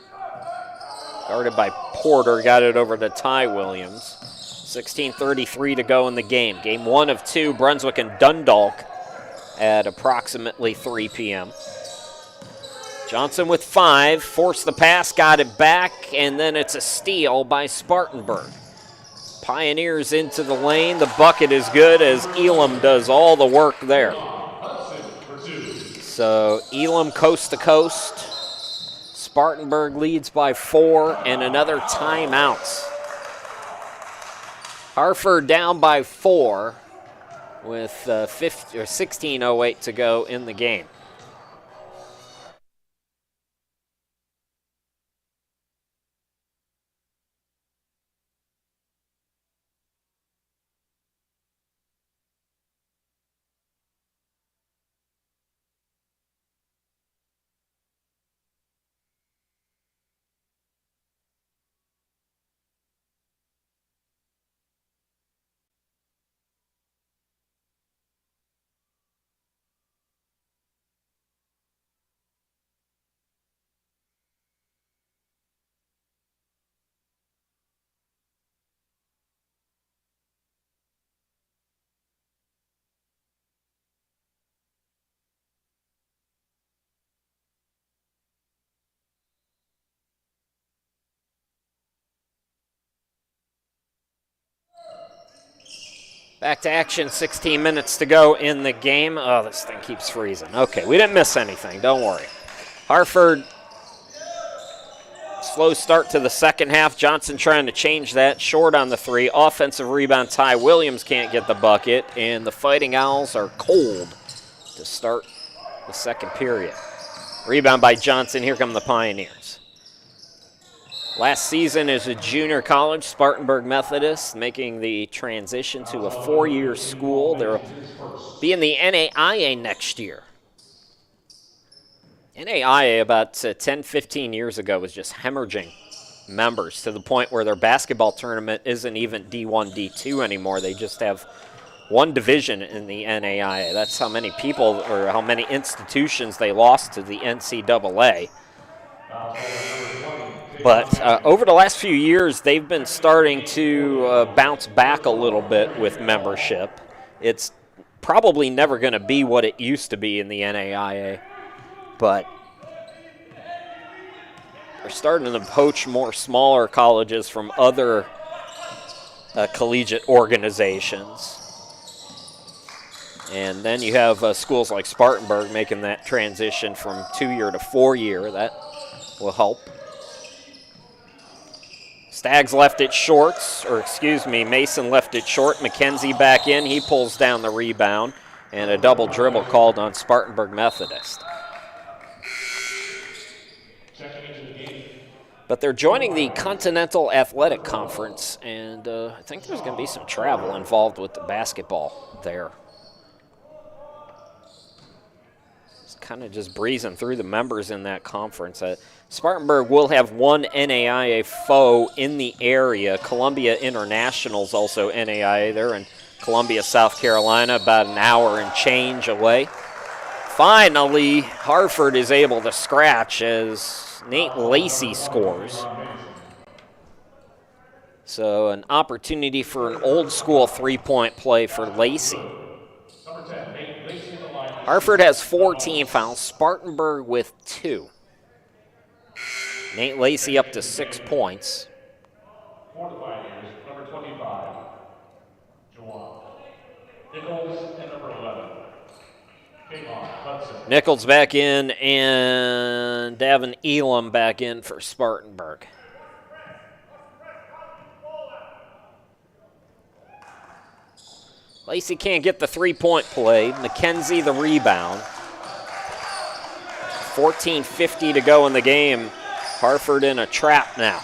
guarded by Porter, got it over to Ty Williams. 16:33 to go in the game. Game 1 of 2, Brunswick and Dundalk at approximately 3 p.m. Johnson with 5, forced the pass, got it back, and then it's a steal by Spartanburg. Pioneers into the lane. The bucket is good as Elam does all the work there. So Elam coast to coast. Spartanburg leads by 4 and another timeout. Harford down by 4 with 16:08 to go in the game. Back to action, 16 minutes to go in the game. Oh, this thing keeps freezing. Okay, we didn't miss anything, don't worry. Harford, slow start to the second half. Johnson trying to change that, short on the 3. Offensive rebound, Ty Williams can't get the bucket, and the Fighting Owls are cold to start the second period. Rebound by Johnson, here come the Pioneers. Last season as a junior college, Spartanburg Methodist making the transition to a 4-year school. They'll be in the NAIA next year. NAIA about 10, 15 years ago was just hemorrhaging members to the point where their basketball tournament isn't even D1, D2 anymore. They just have one division in the NAIA. That's how many people or how many institutions they lost to the NCAA. But over the last few years, they've been starting to bounce back a little bit with membership. It's probably never going to be what it used to be in the NAIA, but they're starting to poach more smaller colleges from other collegiate organizations. And then you have schools like Spartanburg making that transition from 2-year to 4-year. That will help. Staggs left it short, Mason left it short. McKenzie back in. He pulls down the rebound, and a double dribble called on Spartanburg Methodist. But they're joining the Continental Athletic Conference, and I think there's going to be some travel involved with the basketball there. It's kind of just breezing through the members in that conference. Spartanburg will have one NAIA foe in the area. Columbia International's also NAIA. They're in Columbia, South Carolina, about an hour and change away. Finally, Harford is able to scratch as Nate Lacey scores. So an opportunity for an old school three-point play for Lacey. Harford has 4 team fouls, Spartanburg with 2. Nate Lacey up to 6 points. For the Pioneers, number 25, Juwan Nichols, and number 11, Kayvon Hudson. Nichols back in, and Davin Elam back in for Spartanburg. Lacey can't get the three-point play. McKenzie the rebound. 14:50 to go in the game. Harford in a trap now.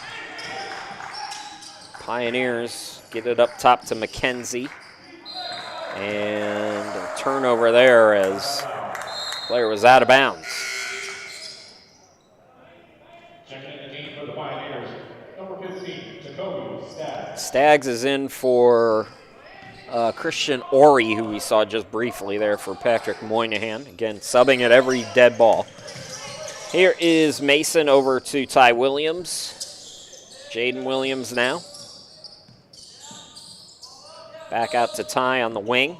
Pioneers get it up top to McKenzie. And a turnover there as the player was out of bounds. Checking in the team for the Pioneers, number 15, Jacoby Staggs. Staggs is in for Christian Ori, who we saw just briefly there for Patrick Moynihan. Again, subbing at every dead ball. Here is Mason over to Ty Williams. Jaden Williams now. Back out to Ty on the wing.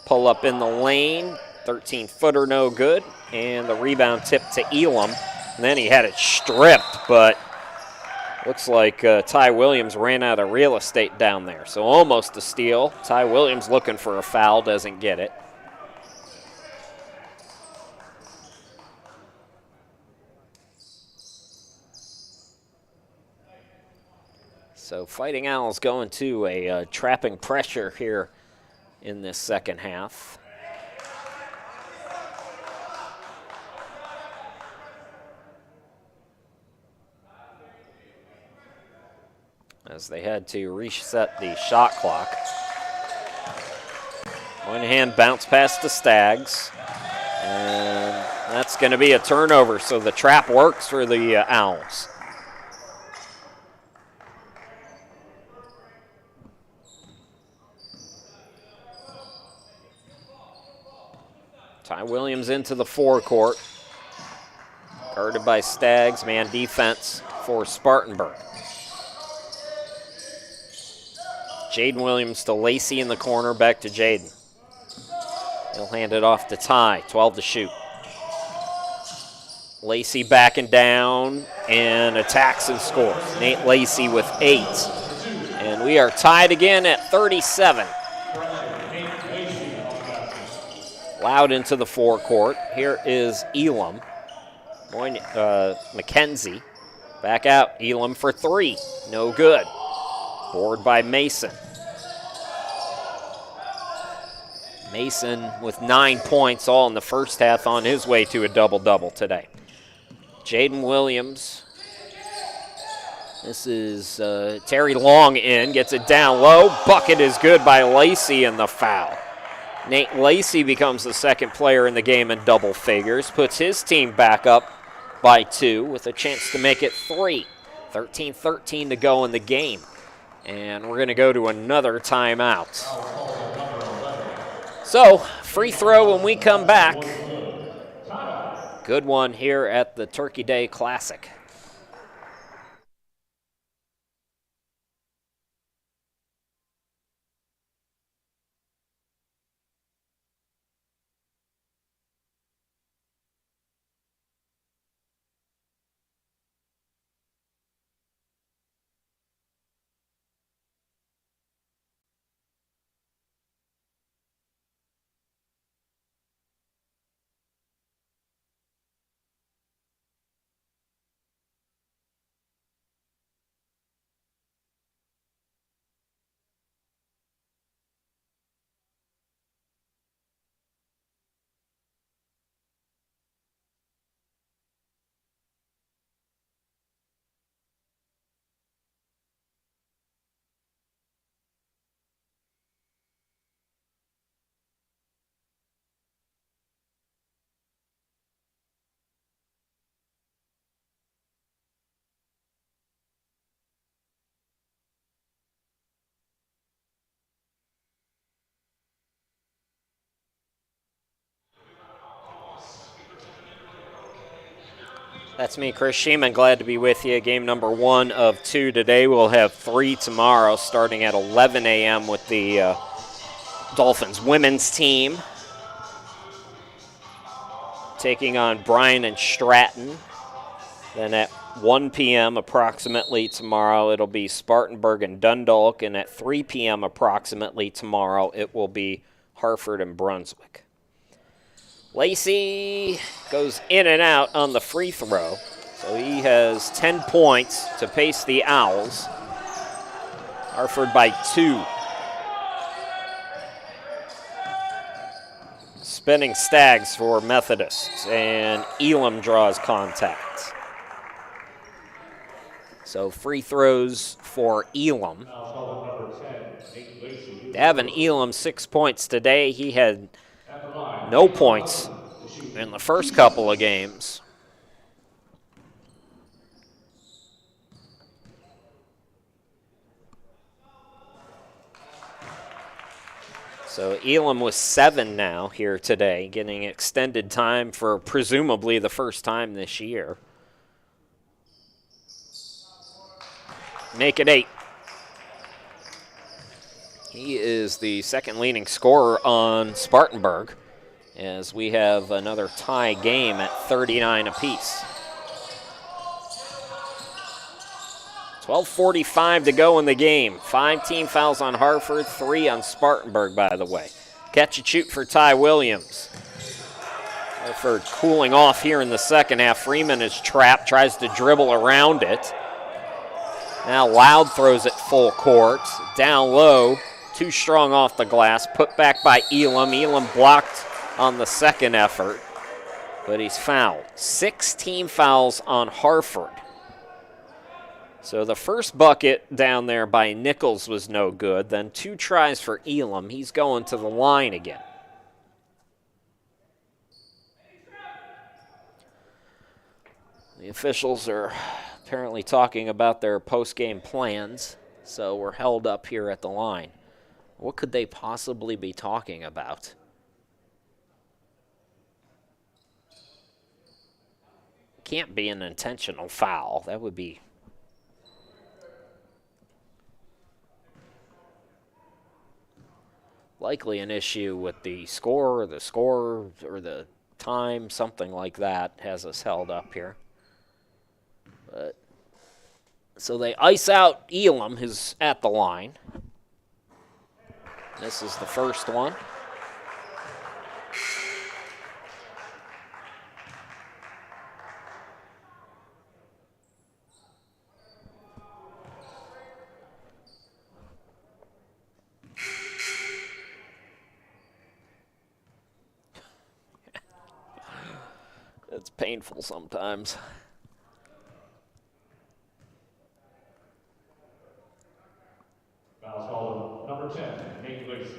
Pull up in the lane. 13-footer no good. And the rebound tip to Elam. And then he had it stripped, but looks like Ty Williams ran out of real estate down there. So almost a steal. Ty Williams looking for a foul, doesn't get it. So Fighting Owls going to a trapping pressure here in this second half. As they had to reset the shot clock. Moynihan bounce pass to Staggs. And that's going to be a turnover, so the trap works for the Owls. Ty Williams into the forecourt. Guarded by Staggs, man defense for Spartanburg. Jaden Williams to Lacey in the corner, back to Jaden. He'll hand it off to Ty, 12 to shoot. Lacey backing down and attacks and scores. Nate Lacey with 8. And we are tied again at 37. Loud into the forecourt. Here is Elam. McKenzie. Back out. Elam for 3. No good. Board by Mason. Mason with 9 points, all in the first half, on his way to a double-double today. Jaden Williams. This is Terry Long in. Gets it down low. Bucket is good by Lacey, and the foul. Nate Lacey becomes the second player in the game in double figures, puts his team back up by 2 with a chance to make it 3. 13-13 to go in the game. And we're going to go to another timeout. So, free throw when we come back. Good one here at the Turkey Day Classic. That's me, Chris Sheeman. Glad to be with you. Game number 1 of 2 today. We'll have 3 tomorrow, starting at 11 a.m. with the Dolphins women's team taking on Bryan and Stratton. Then at 1 p.m. approximately tomorrow, it'll be Spartanburg and Dundalk. And at 3 p.m. approximately tomorrow, it will be Harford and Brunswick. Lacey goes in and out on the free throw. So he has 10 points to pace the Owls. Harford by 2. Spinning Stags for Methodist, and Elam draws contact. So free throws for Elam. Davin Elam 6 points today. He had no points in the first couple of games. So Elam was 7 now here today, getting extended time for presumably the first time this year. Make it 8. He is the second leading scorer on Spartanburg, as we have another tie game at 39 apiece. 12:45 to go in the game. 5 team fouls on Harford, 3 on Spartanburg, by the way. Catch and shoot for Ty Williams. Harford cooling off here in the second half. Freeman is trapped, tries to dribble around it. Now Loud throws it full court. Down low, too strong off the glass. Put back by Elam. Elam blocked on the second effort, but he's fouled. 6 team fouls on Harford. So the first bucket down there by Nichols was no good. Then 2 tries for Elam. He's going to the line again. The officials are apparently talking about their post-game plans, so we're held up here at the line. What could they possibly be talking about? Can't be an intentional foul. That would be... likely an issue with the score or the time, something like that has us held up here. But so they ice out Elam, who's at the line. This is the first one. It's painful sometimes. Foul called number 10, Nate Lacey.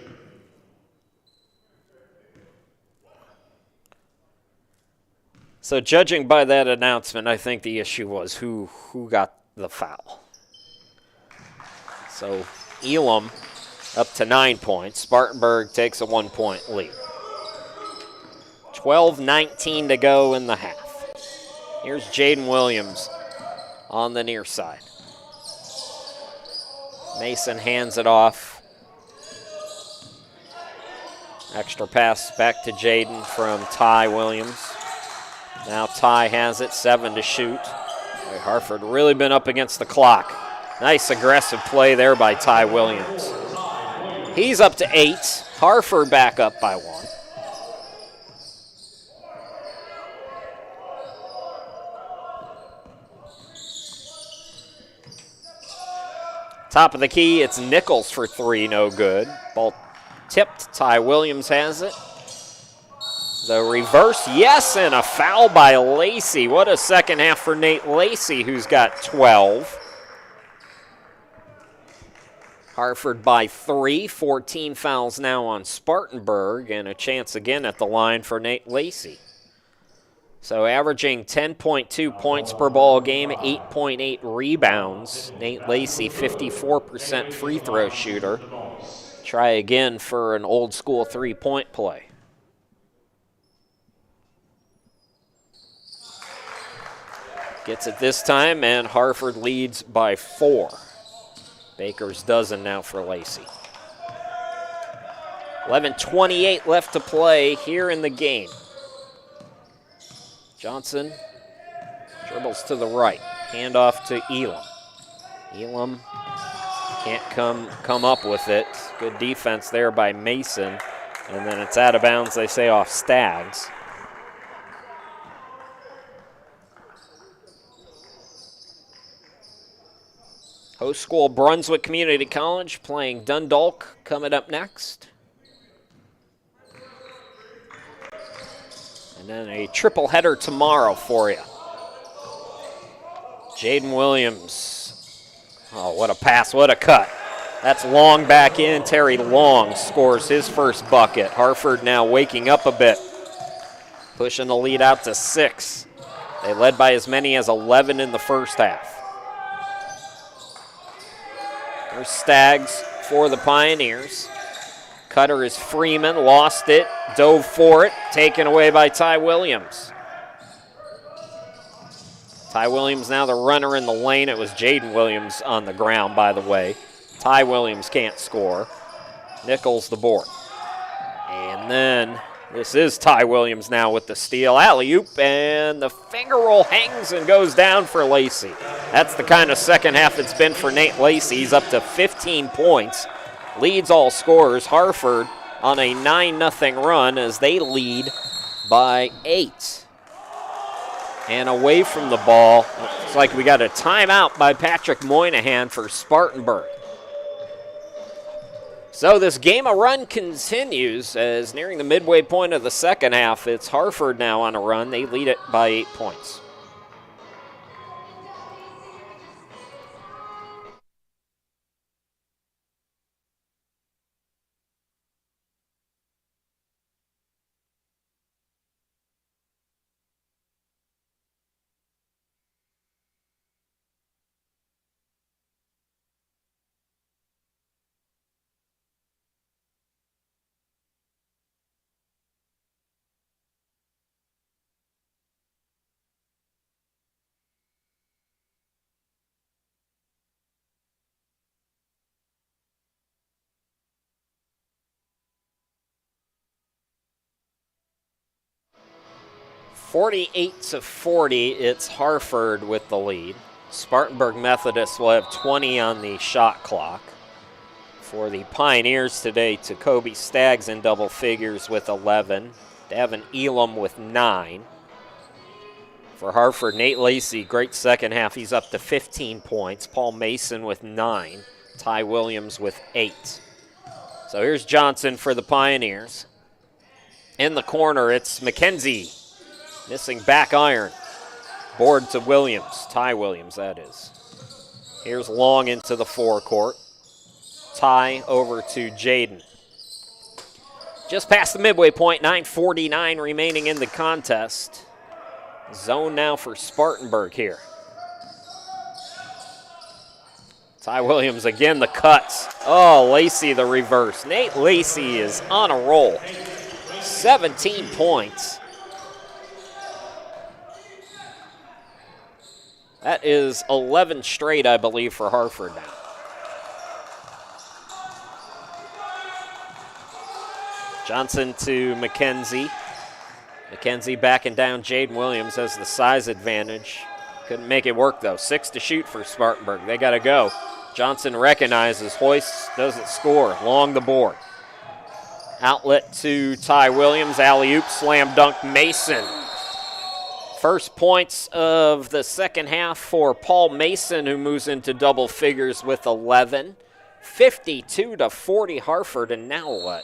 So judging by that announcement, I think the issue was who got the foul. So Elam up to 9 points. Spartanburg takes a 1-point lead. 12:19 to go in the half. Here's Jaden Williams on the near side. Mason hands it off. Extra pass back to Jaden from Ty Williams. Now Ty has it, 7 to shoot. Boy, Harford really been up against the clock. Nice aggressive play there by Ty Williams. He's up to 8. Harford back up by 1. Top of the key, it's Nichols for 3, no good. Ball tipped, Ty Williams has it. The reverse, yes, and a foul by Lacey. What a second half for Nate Lacey, who's got 12. Harford by 3, 14 fouls now on Spartanburg, and a chance again at the line for Nate Lacey. So averaging 10.2 points per ball game, 8.8 rebounds. Nate Lacey, 54% free throw shooter. Try again for an old school 3-point play. Gets it this time, and Harford leads by 4. Baker's dozen now for Lacey. 11:28 left to play here in the game. Johnson dribbles to the right. Handoff to Elam. Elam can't come up with it. Good defense there by Mason. And then it's out of bounds, they say, off Staggs. Host school Brunswick Community College playing Dundalk coming up next. And then a triple header tomorrow for you. Jaden Williams. Oh, what a pass, what a cut. That's Long back in. Terry Long scores his first bucket. Harford now waking up a bit, pushing the lead out to 6. They led by as many as 11 in the first half. There's Staggs for the Pioneers. Cutter is Freeman, lost it, dove for it, taken away by Ty Williams. Ty Williams now the runner in the lane. It was Jaden Williams on the ground, by the way. Ty Williams can't score. Nichols the board. And then this is Ty Williams now with the steal. Alley-oop, and the finger roll hangs and goes down for Lacey. That's the kind of second half it's been for Nate Lacey. He's up to 15 points. Leads all scorers. Harford on a 9-0 run as they lead by 8. And away from the ball, it's like we got a timeout by Patrick Moynihan for Spartanburg. So this game of run continues as nearing the midway point of the second half. It's Harford now on a run. They lead it by 8 points. (48-40), it's Harford with the lead. Spartanburg Methodist will have 20 on the shot clock. For the Pioneers today, Jacoby Staggs in double figures with 11. Davin Elam with 9. For Harford, Nate Lacey, great second half. He's up to 15 points. Paul Mason with 9. Ty Williams with 8. So here's Johnson for the Pioneers. In the corner, it's McKenzie. Missing back iron. Board to Williams. Ty Williams, that is. Here's Long into the forecourt. Ty over to Jaden. Just past the midway point, 9:49 remaining in the contest. Zone now for Spartanburg here. Ty Williams again, the cuts. Oh, Lacey the reverse. Nate Lacey is on a roll. 17 points. That is 11 straight, I believe, for Harford now. Johnson to McKenzie. McKenzie backing down. Jaden Williams has the size advantage. Couldn't make it work, though. 6 to shoot for Spartanburg. They got to go. Johnson recognizes. Hoist doesn't score. Long the board. Outlet to Ty Williams. Alley-oop, slam dunk, Mason. First points of the second half for Paul Mason, who moves into double figures with 11. 52-40 Harford, and now what?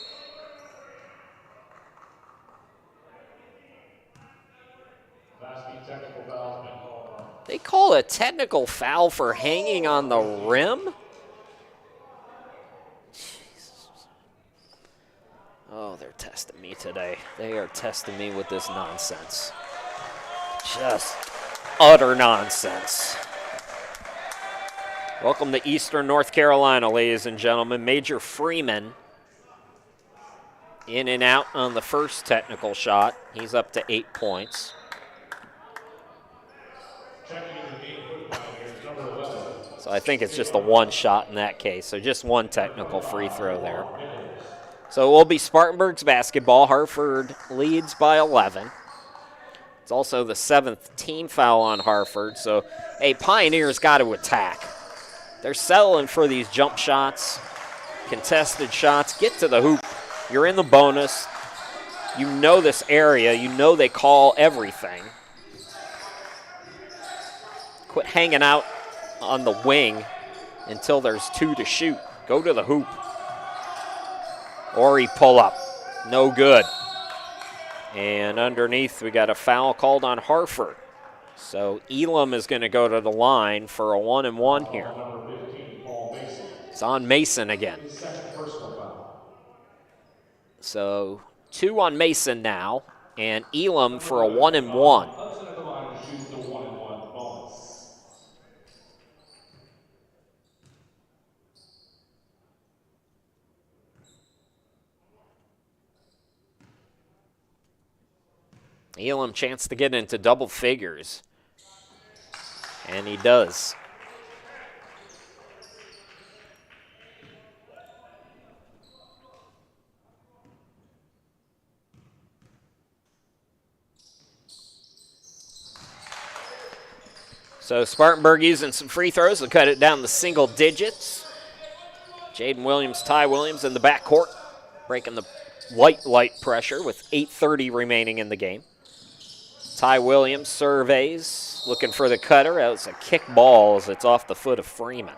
They call a technical foul for hanging on the rim? Jesus. Oh, they're testing me today. They are testing me with this nonsense. Just utter nonsense. Welcome to Eastern North Carolina, ladies and gentlemen. Major Freeman in and out on the first technical shot. He's up to 8 points. Checking So I think it's just a one shot in that case. So just one technical free throw there. So it will be Spartanburg's basketball. Harford leads by 11. It's also the 7th team foul on Harford. So, hey, Pioneers got to attack. They're settling for these jump shots, contested shots. Get to the hoop. You're in the bonus. You know this area. You know they call everything. Quit hanging out on the wing until there's 2 to shoot. Go to the hoop. Or he pull up. No good. And underneath, we got a foul called on Harford. So Elam is going to go to the line for a 1-and-1 here. It's on Mason again. So 2 on Mason now, and Elam for a 1-and-1. Elam chance to get into double figures. And he does. So Spartanburg using some free throws to cut it down to single digits. Jaden Williams, Ty Williams in the backcourt, breaking the light pressure with 8:30 remaining in the game. Ty Williams surveys, looking for the cutter. That was a kick ball as it's off the foot of Freeman.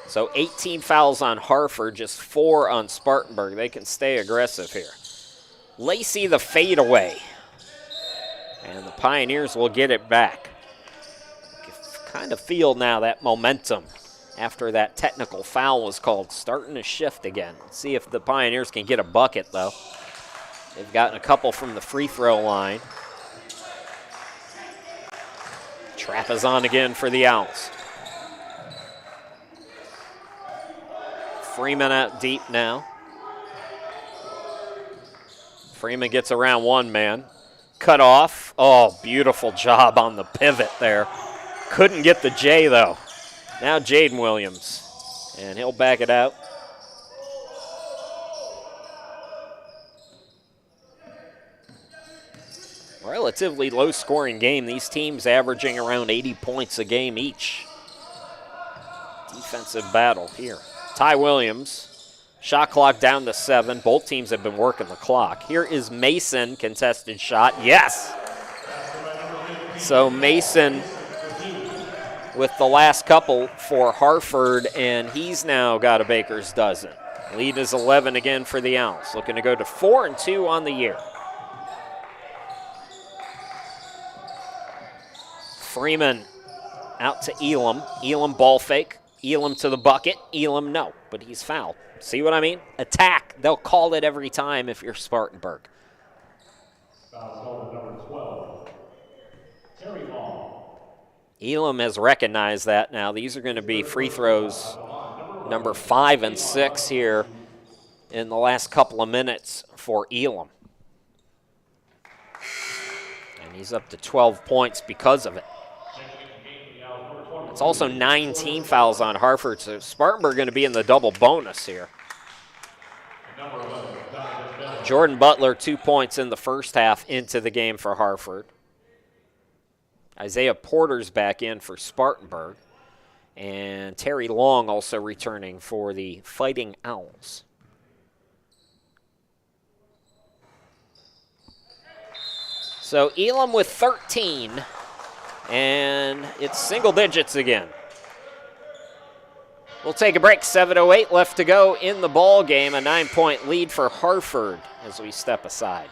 So 18 fouls on Harford, just 4 on Spartanburg. They can stay aggressive here. Lacey the fadeaway. And the Pioneers will get it back. Kind of feel now that momentum after that technical foul was called, starting to shift again. Let's see if the Pioneers can get a bucket, though. They've gotten a couple from the free throw line. Trap is on again for the Owls. Freeman out deep now. Freeman gets around one man. Cut off. Oh, beautiful job on the pivot there. Couldn't get the J, though. Now Jaden Williams, and he'll back it out. Relatively low-scoring game. These teams averaging around 80 points a game each. Defensive battle here. Ty Williams, shot clock down to 7. Both teams have been working the clock. Here is Mason, contested shot. Yes! So Mason with the last couple for Harford, and he's now got a baker's dozen. Lead is 11 again for the Owls, looking to go to 4-2 on the year. Freeman out to Elam. Elam ball fake. Elam to the bucket. Elam no, but he's fouled. See what I mean? Attack. They'll call it every time if you're Spartanburg. Foul called at number 12. Terry Long. Elam has recognized that now. These are going to be free throws number 5 and 6 here in the last couple of minutes for Elam. And he's up to 12 points because of it. It's also 19 fouls on Harford, so Spartanburg going to be in the double bonus here. Jordan Butler, 2 points in the first half into the game for Harford. Isaiah Porter's back in for Spartanburg. And Terry Long also returning for the Fighting Owls. So Elam with 13. And it's single digits again. We'll take a break. 7:08 left to go in the ball game. A 9-point lead for Harford as we step aside.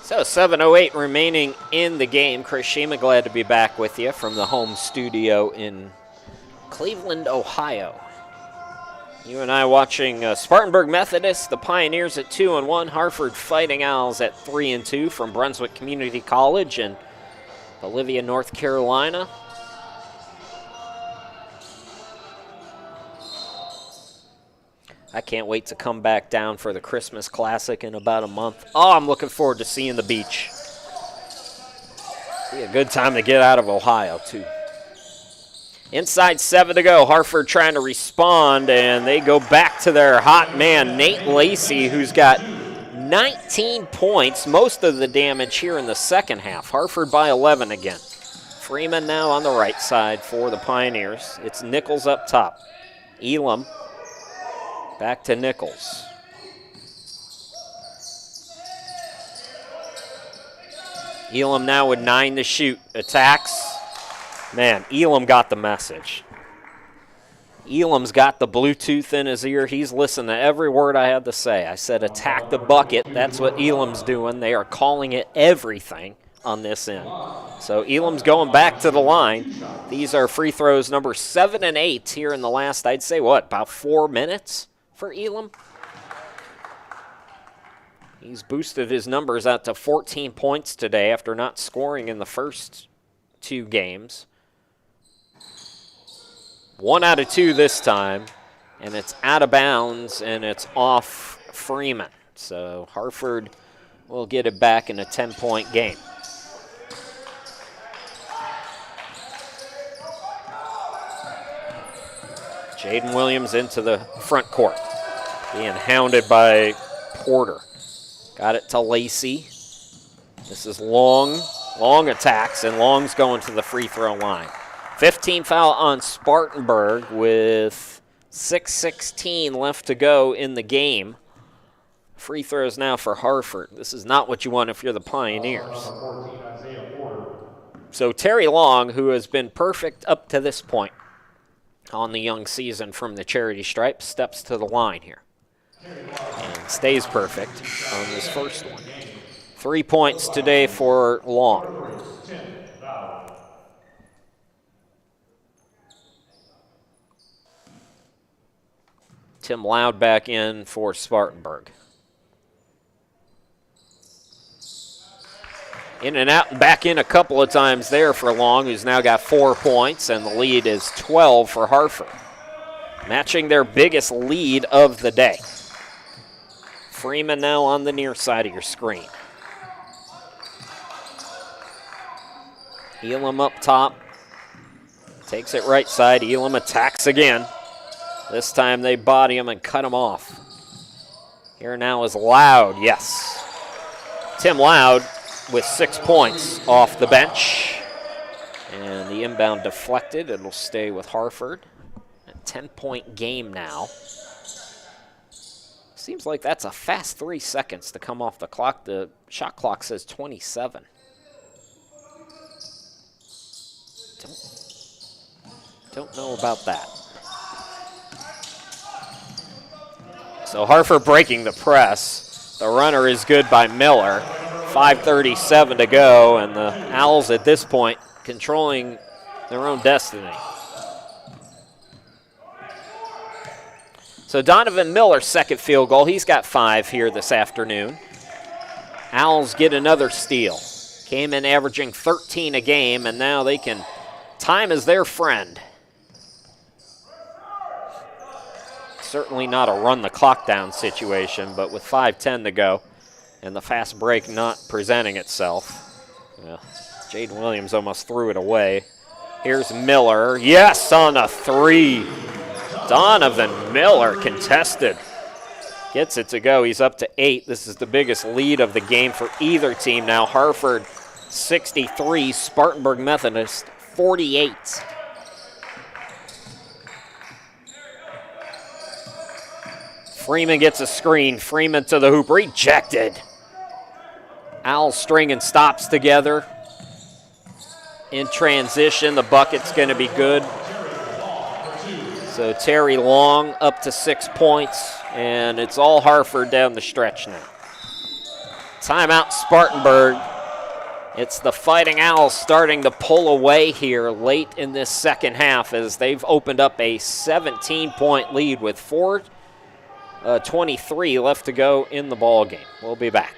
So 7:08 remaining in the game. Chris Shima, glad to be back with you from the home studio in Cleveland, Ohio. You and I watching Spartanburg Methodist, the Pioneers at 2-1, Harford Fighting Owls at 3-2 from Brunswick Community College in Bolivia, North Carolina. I can't wait to come back down for the Christmas Classic in about a month. Oh, I'm looking forward to seeing the beach. Be a good time to get out of Ohio, too. Inside 7 to go. Harford trying to respond, and they go back to their hot man, Nate Lacey, who's got 19 points, most of the damage here in the second half. Harford by 11 again. Freeman now on the right side for the Pioneers. It's Nichols up top. Elam back to Nichols. Elam now with 9 to shoot. Attacks. Man, Elam got the message. Elam's got the Bluetooth in his ear. He's listening to every word I had to say. I said attack the bucket. That's what Elam's doing. They are calling it everything on this end. So Elam's going back to the line. These are free throws number 7 and 8 here in the last, I'd say, about 4 minutes for Elam. He's boosted his numbers out to 14 points today after not scoring in the first 2 games. 1 out of 2 this time, and it's out of bounds, and it's off Freeman. So Harford will get it back in a 10-point game. Jaden Williams into the front court, being hounded by Porter. Got it to Lacey. This is Long attacks, and Long's going to the free throw line. 15 foul on Spartanburg with 6:16 left to go in the game. Free throws now for Harford. This is not what you want if you're the Pioneers. So Terry Long, who has been perfect up to this point on the young season from the charity stripe, steps to the line here and stays perfect on this first one. 3 points today for Long. Tim Loud back in for Spartanburg. In and out and back in a couple of times there for Long, who's now got 4 points, and the lead is 12 for Harford, matching their biggest lead of the day. Freeman now on the near side of your screen. Elam up top, takes it right side. Elam attacks again. This time they body him and cut him off. Here now is Loud, yes. Tim Loud with 6 points off the bench. And the inbound deflected. It'll stay with Harford. A 10-point game now. Seems like that's a fast 3 seconds to come off the clock. The shot clock says 27. Don't know about that. So Harford breaking the press. The runner is good by Miller. 5:37 to go, and the Owls at this point controlling their own destiny. So Donovan Miller's second field goal. He's got 5 here this afternoon. Owls get another steal. Came in averaging 13 a game, and now they can, time is their friend. Certainly not a run the clock down situation, but with 5:10 to go and the fast break not presenting itself. Well, Jaden Williams almost threw it away. Here's Miller. Yes, on a 3. Donovan Miller contested. Gets it to go. He's up to 8. This is the biggest lead of the game for either team now. Harford 63, Spartanburg Methodist 48. Freeman gets a screen. Freeman to the hoop. Rejected. Owls string and stops together. In transition, the bucket's going to be good. So Terry Long up to 6 points, and it's all Harford down the stretch now. timeout Spartanburg. It's the Fighting Owls starting to pull away here late in this second half as they've opened up a 17-point lead with 4:23 left to go in the ball game. We'll be back.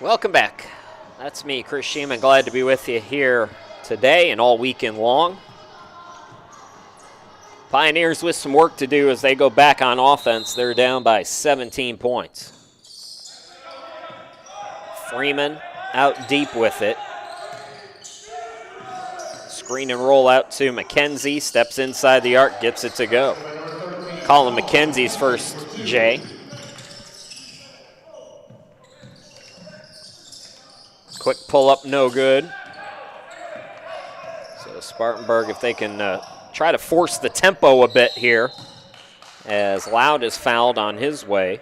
Welcome back. That's me, Chris Sheeman. Glad to be with you here today and all weekend long. Pioneers with some work to do as they go back on offense. They're down by 17 points. Freeman out deep with it. Screen and roll out to McKenzie. Steps inside the arc, gets it to go. Colin McKenzie's first J. Quick pull-up, no good. So Spartanburg, if they can try to force the tempo a bit here, as Loud is fouled on his way.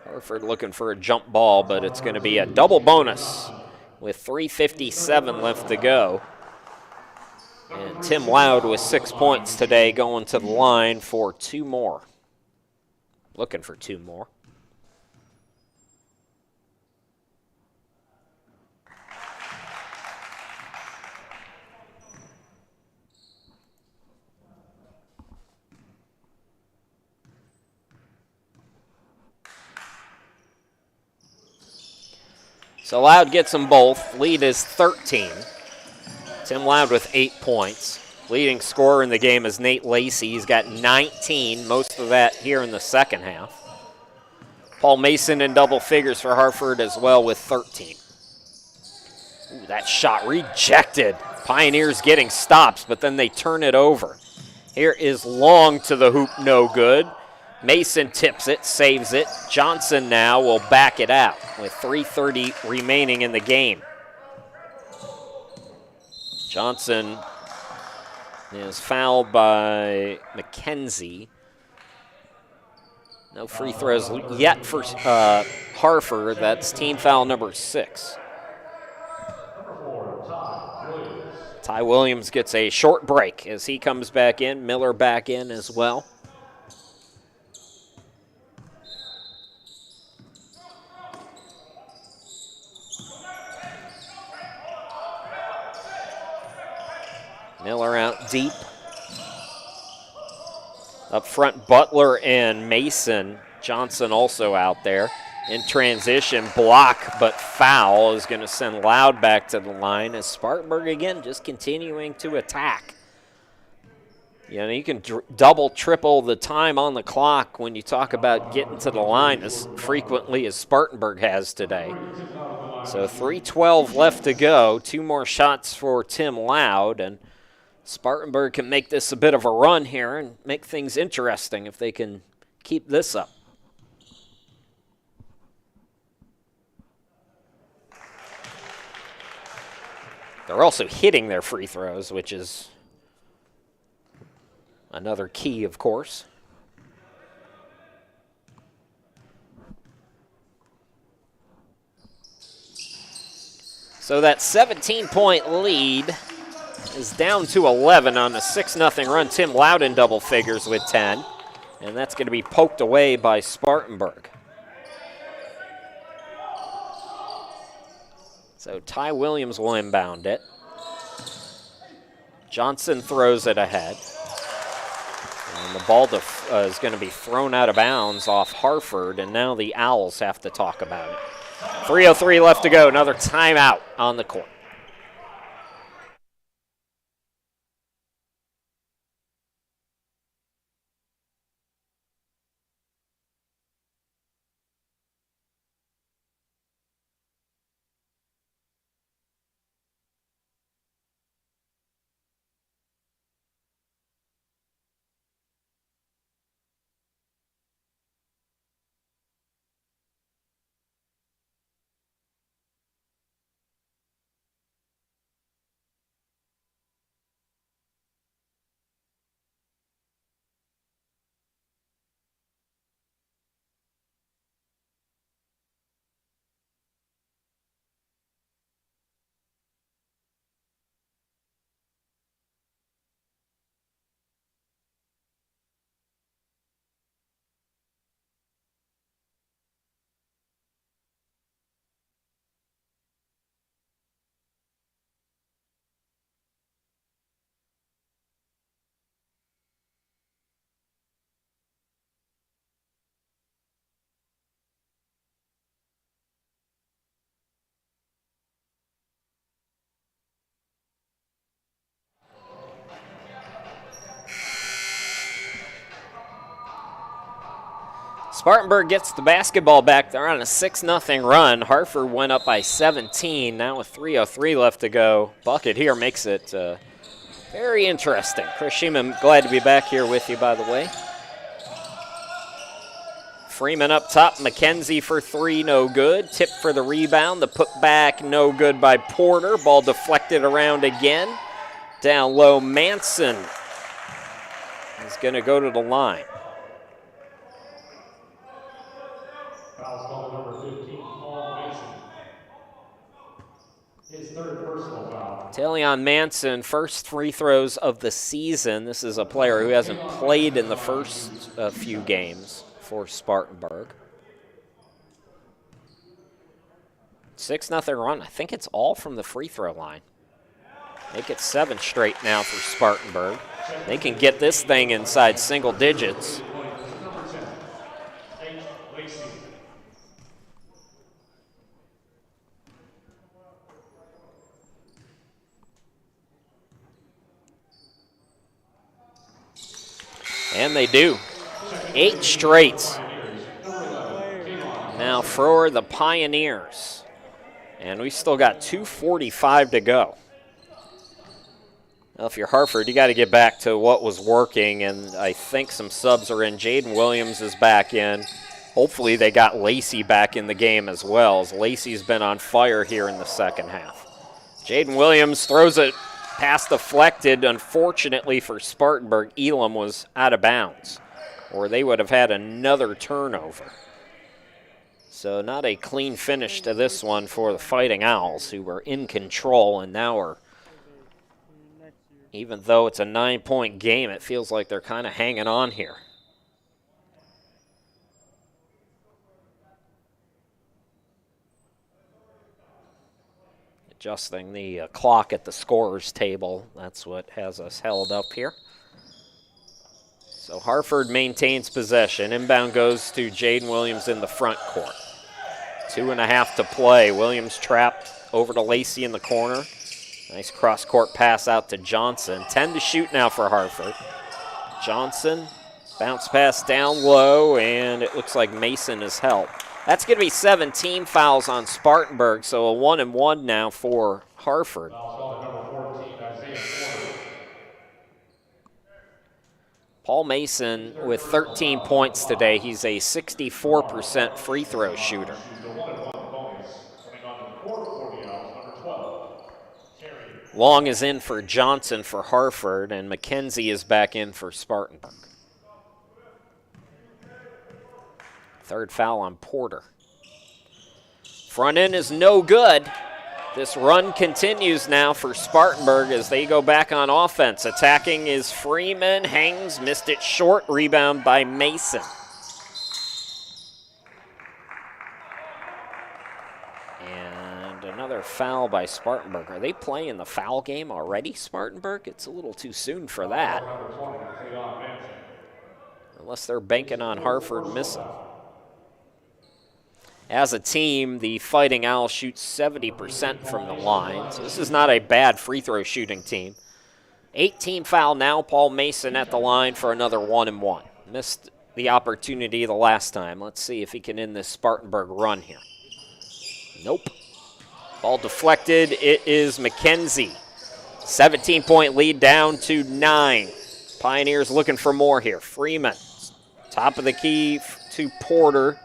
Harford looking for a jump ball, but it's going to be a double bonus with 3:57 left to go. And Tim Loud with 6 points today, going to the line for 2 more. Looking for 2 more. So Loud gets them both. Lead is 13. Tim Loud with 8 points. Leading scorer in the game is Nate Lacey. He's got 19, most of that here in the second half. Paul Mason in double figures for Harford as well with 13. Ooh, that shot rejected. Pioneers getting stops, but then they turn it over. Here is Long to the hoop, no good. Mason tips it, saves it. Johnson now will back it out with 3:30 remaining in the game. Johnson is fouled by McKenzie. No free throws yet for Harford. That's team foul number 6. Ty Williams gets a short break as he comes back in. Miller back in as well. Miller out deep. Up front, Butler and Mason. Johnson also out there. In transition, block, but foul is going to send Loud back to the line as Spartanburg again just continuing to attack. You know, you can double, triple the time on the clock when you talk about getting to the line as frequently as Spartanburg has today. So 3:12 left to go. 2 more shots for Tim Loud, and Spartanburg can make this a bit of a run here and make things interesting if they can keep this up. They're also hitting their free throws, which is another key, of course. So that 17-point lead is down to 11 on a 6-0 run. Tim Loud in double figures with 10, and that's going to be poked away by Spartanburg. So Ty Williams will inbound it. Johnson throws it ahead. And the ball is going to be thrown out of bounds off Harford, and now the Owls have to talk about it. 3:03 left to go, another timeout on the court. Spartanburg gets the basketball back. They're on a 6-0 run. Harford went up by 17. Now with 3:03 left to go. Bucket here makes it very interesting. Chris Sheeman, glad to be back here with you, by the way. Freeman up top. McKenzie for three, no good. Tip for the rebound. The putback, no good by Porter. Ball deflected around again. Down low, Manson is going to go to the line. Foul's called number 15, Paul Mason. His third personal foul. Talion Manson, first free throws of the season. This is a player who hasn't played in the first few games for Spartanburg. 6-0 run. I think it's all from the free throw line. Make it 7 straight now for Spartanburg. They can get this thing inside single digits. And they do. 8 straight. Now for the Pioneers. And we still got 2:45 to go. Well, if you're Harford, you got to get back to what was working, and I think some subs are in. Jaden Williams is back in. Hopefully they got Lacey back in the game as well, as Lacey's been on fire here in the second half. Jaden Williams throws it. Pass deflected, unfortunately for Spartanburg. Elam was out of bounds, or they would have had another turnover. So not a clean finish to this one for the Fighting Owls, who were in control and now are, even though it's a 9-point game, it feels like they're kind of hanging on here. Adjusting the clock at the scorer's table. That's what has us held up here. So Harford maintains possession. Inbound goes to Jaden Williams in the front court. 2.5 to play. Williams trapped over to Lacey in the corner. Nice cross-court pass out to Johnson. 10 to shoot now for Harford. Johnson, bounce pass down low, and it looks like Mason is helped. That's going to be 17 fouls on Spartanburg, so a 1-and-1 now for Harford. Paul Mason with 13 points today. He's a 64% free throw shooter. Long is in for Johnson for Harford, and McKenzie is back in for Spartanburg. Third foul on Porter. Front end is no good. This run continues now for Spartanburg as they go back on offense. Attacking is Freeman, hangs, missed it short, rebound by Mason. And And another foul by Spartanburg. Are they playing the foul game already, Spartanburg? It's a little too soon for that. Unless they're banking on Harford missing. As a team, the Fighting Owls shoot 70% from the line, so this is not a bad free throw shooting team. 18 foul now, Paul Mason at the line for another 1-1. Missed the opportunity the last time. Let's see if he can end this Spartanburg run here. Nope. Ball deflected. It is McKenzie. 17-point lead down to 9. Pioneers looking for more here. Freeman, top of the key to Porter.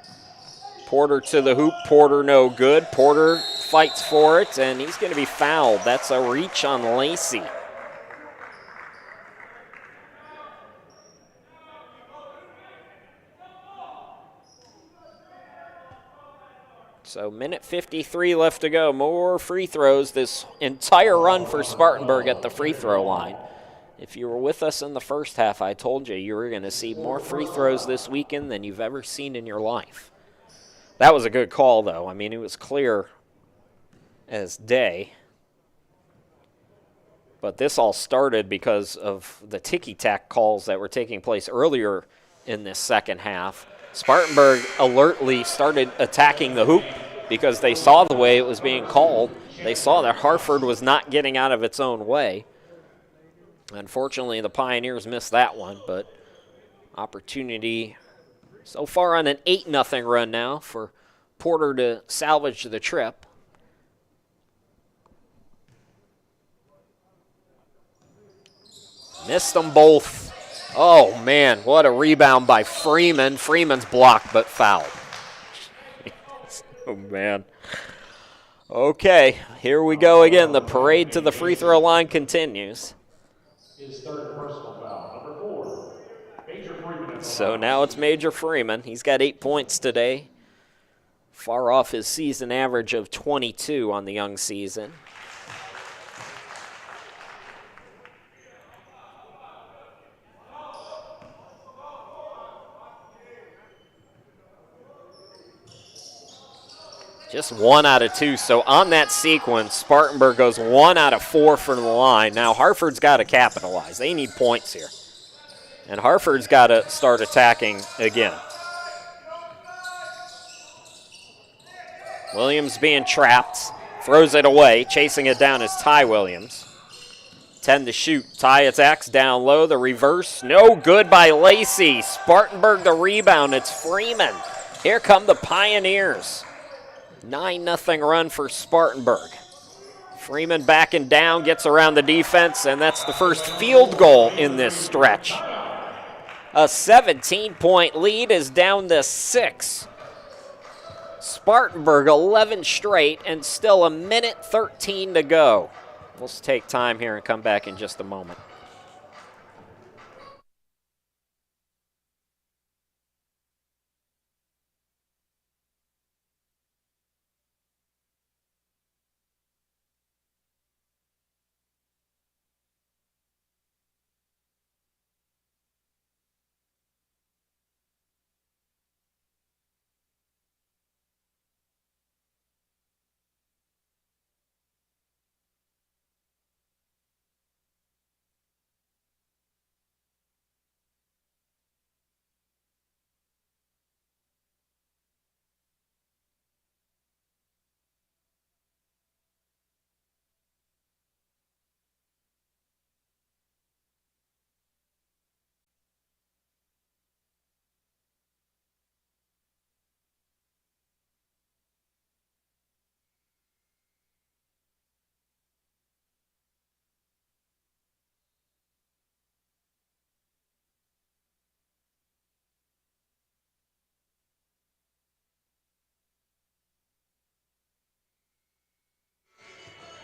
Porter to the hoop. Porter no good. Porter fights for it, and he's going to be fouled. That's a reach on Lacey. So minute 53 left to go. More free throws. This entire run for Spartanburg at the free throw line. If you were with us in the first half, I told you were going to see more free throws this weekend than you've ever seen in your life. That was a good call, though. I mean, it was clear as day. But this all started because of the ticky-tack calls that were taking place earlier in this second half. Spartanburg alertly started attacking the hoop because they saw the way it was being called. They saw that Harford was not getting out of its own way. Unfortunately, the Pioneers missed that one, but opportunity so far on an 8-0 run now for Porter to salvage the trip. Missed them both. Oh, man, what a rebound by Freeman. Freeman's blocked but fouled. Oh, man. Okay, here we go again. The parade to the free throw line continues. His third personal foul, number 4. So now it's Major Freeman. He's got 8 points today. Far off his season average of 22 on the young season. Just 1 out of 2. So on that sequence, Spartanburg goes 1 out of 4 from the line. Now Harford's got to capitalize. They need points here. And Harford's got to start attacking again. Williams being trapped. Throws it away. Chasing it down is Ty Williams. 10 to shoot. Ty attacks down low. The reverse. No good by Lacey. Spartanburg the rebound. It's Freeman. Here come the Pioneers. 9-0 run for Spartanburg. Freeman backing down, gets around the defense, and that's the first field goal in this stretch. A 17-point lead is down to 6. Spartanburg 11 straight and still a minute 13 to go. We'll take time here and come back in just a moment.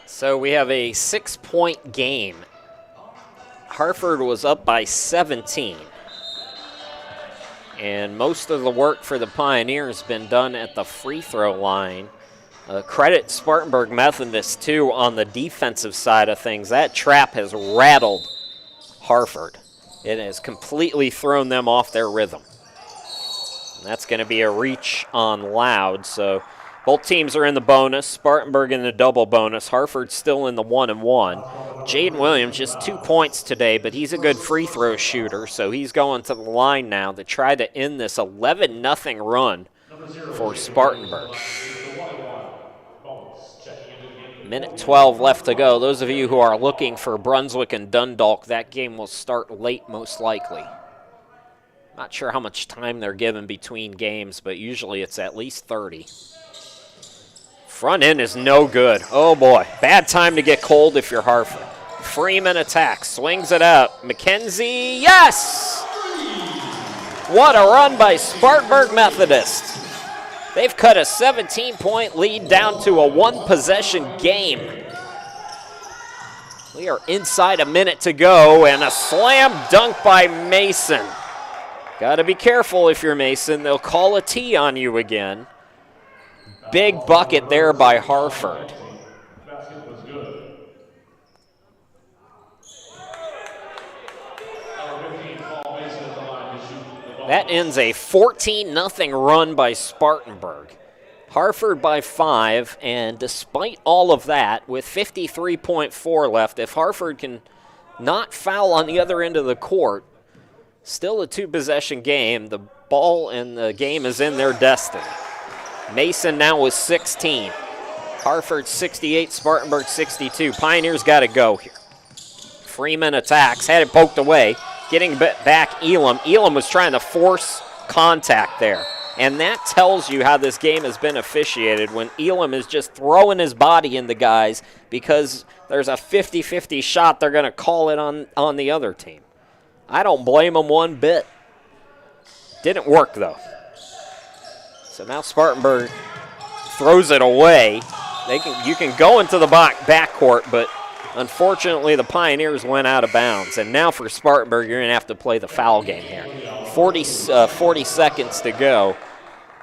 So we have a 6-point game. Harford was up by 17. And most of the work for the Pioneers has been done at the free throw line. Credit Spartanburg Methodist, too, on the defensive side of things. That trap has rattled Harford. It has completely thrown them off their rhythm. And that's going to be a reach on Loud, so Both teams are in the bonus. Spartanburg in the double bonus. Harford still in the 1-1. Jaden Williams just 2 points today, but he's a good free throw shooter, so he's going to the line now to try to end this 11-0 run for Spartanburg. Minute 12 left to go. Those of you who are looking for Brunswick and Dundalk, that game will start late most likely. Not sure how much time they're given between games, but usually it's at least 30. Front end is no good. Oh boy, bad time to get cold if you're Harford. Freeman attacks, swings it out. McKenzie, yes! What a run by Spartanburg Methodist. They've cut a 17-point lead down to a one-possession game. We are inside a minute to go, and a slam dunk by Mason. Got to be careful if you're Mason. They'll call a T on you again. Big bucket there by Harford. That ends a 14-0 run by Spartanburg. Harford by 5, and despite all of that, with 53.4 left, if Harford can not foul on the other end of the court, still a two-possession game. The ball and the game is in their destiny. Mason now with 16. Harford 68, Spartanburg 62. Pioneers got to go here. Freeman attacks, had it poked away. Getting back Elam. Elam was trying to force contact there. And that tells you how this game has been officiated when Elam is just throwing his body into guys because there's a 50-50 shot they're going to call it on the other team. I don't blame them one bit. Didn't work, though. So now Spartanburg throws it away. You can go into the backcourt, but unfortunately the Pioneers went out of bounds. And now for Spartanburg, you're going to have to play the foul game here. 40 seconds to go.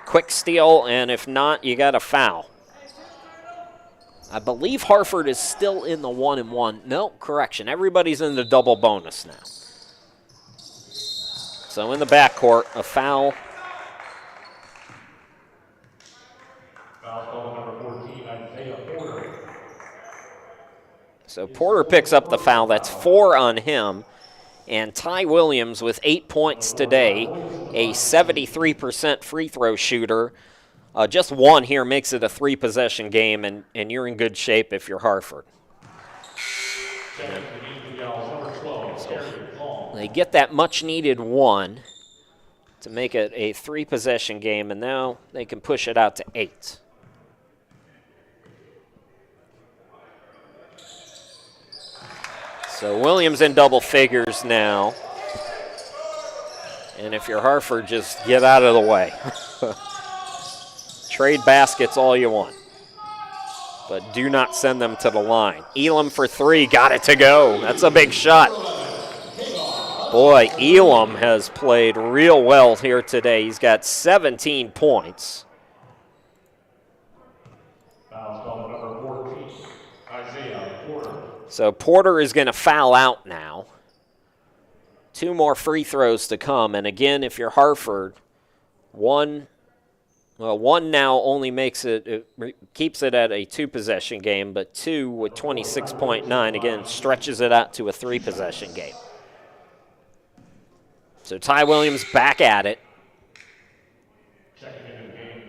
Quick steal, and if not, you got a foul. I believe Harford is still in the 1-1. No, correction. Everybody's in the double bonus now. So in the backcourt, a foul. So Porter picks up the foul. That's 4 on him. And Ty Williams with 8 points today, a 73% free throw shooter. Just one here makes it a three-possession game, and you're in good shape if you're Harford. So they get that much-needed one to make it a three-possession game, and now they can push it out to 8. So Williams in double figures now. And if you're Harford, just get out of the way. Trade baskets all you want. But do not send them to the line. Elam for 3, got it to go. That's a big shot. Boy, Elam has played real well here today. He's got 17 points. So Porter is going to foul out now. 2 more free throws to come. And again, if you're Harford, one now only makes it keeps it at a 2-possession game, but 2 with 26.9, again, stretches it out to a 3-possession game. So Ty Williams back at it. Checking into the game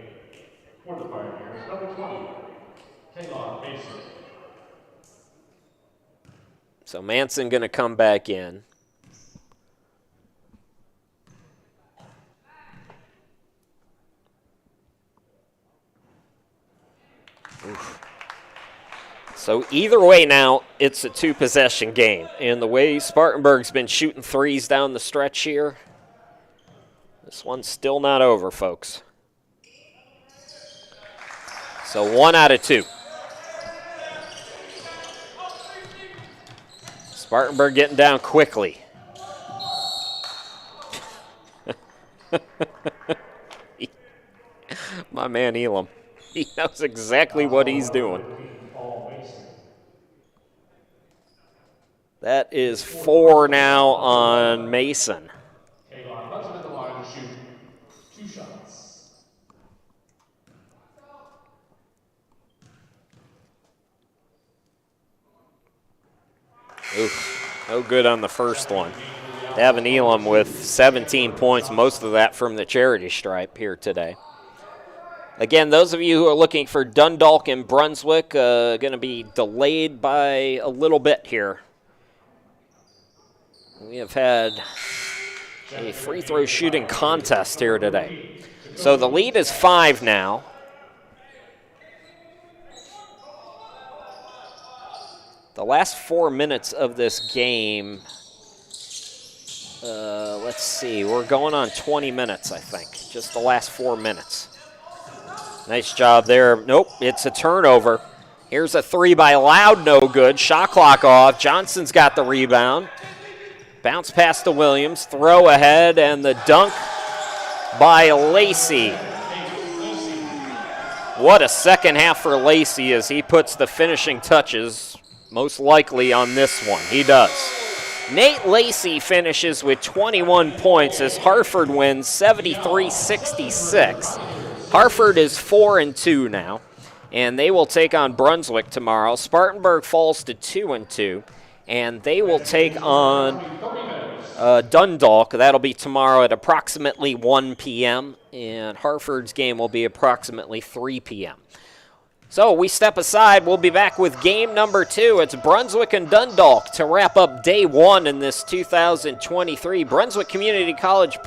for the Pioneers, number 20, Taylor Mason. So Manson going to come back in. Oof. So either way now, it's a 2-possession game. And the way Spartanburg's been shooting threes down the stretch here, this one's still not over, folks. So 1 out of 2. Spartanburg getting down quickly. My man Elam. He knows exactly what he's doing. That is 4 now on Mason. Oof, no good on the first one. Davin Elam with 17 points, most of that from the charity stripe here today. Again, those of you who are looking for Dundalk and Brunswick, going to be delayed by a little bit here. We have had a free throw shooting contest here today. So the lead is 5 now. The last 4 minutes of this game, let's see, we're going on 20 minutes, I think. Just the last 4 minutes. Nice job there. Nope, it's a turnover. Here's a three by Loud, no good. Shot clock off. Johnson's got the rebound. Bounce pass to Williams. Throw ahead, and the dunk by Lacey. What a second half for Lacey as he puts the finishing touches, most likely on this one. He does. Nate Lacey finishes with 21 points as Harford wins 73-66. Harford is 4-2 now, and they will take on Brunswick tomorrow. Spartanburg falls to 2-2, and they will take on Dundalk. That'll be tomorrow at approximately 1 p.m., and Harford's game will be approximately 3 p.m. So we step aside. We'll be back with game number 2. It's Brunswick and Dundalk to wrap up day 1 in this 2023 Brunswick Community College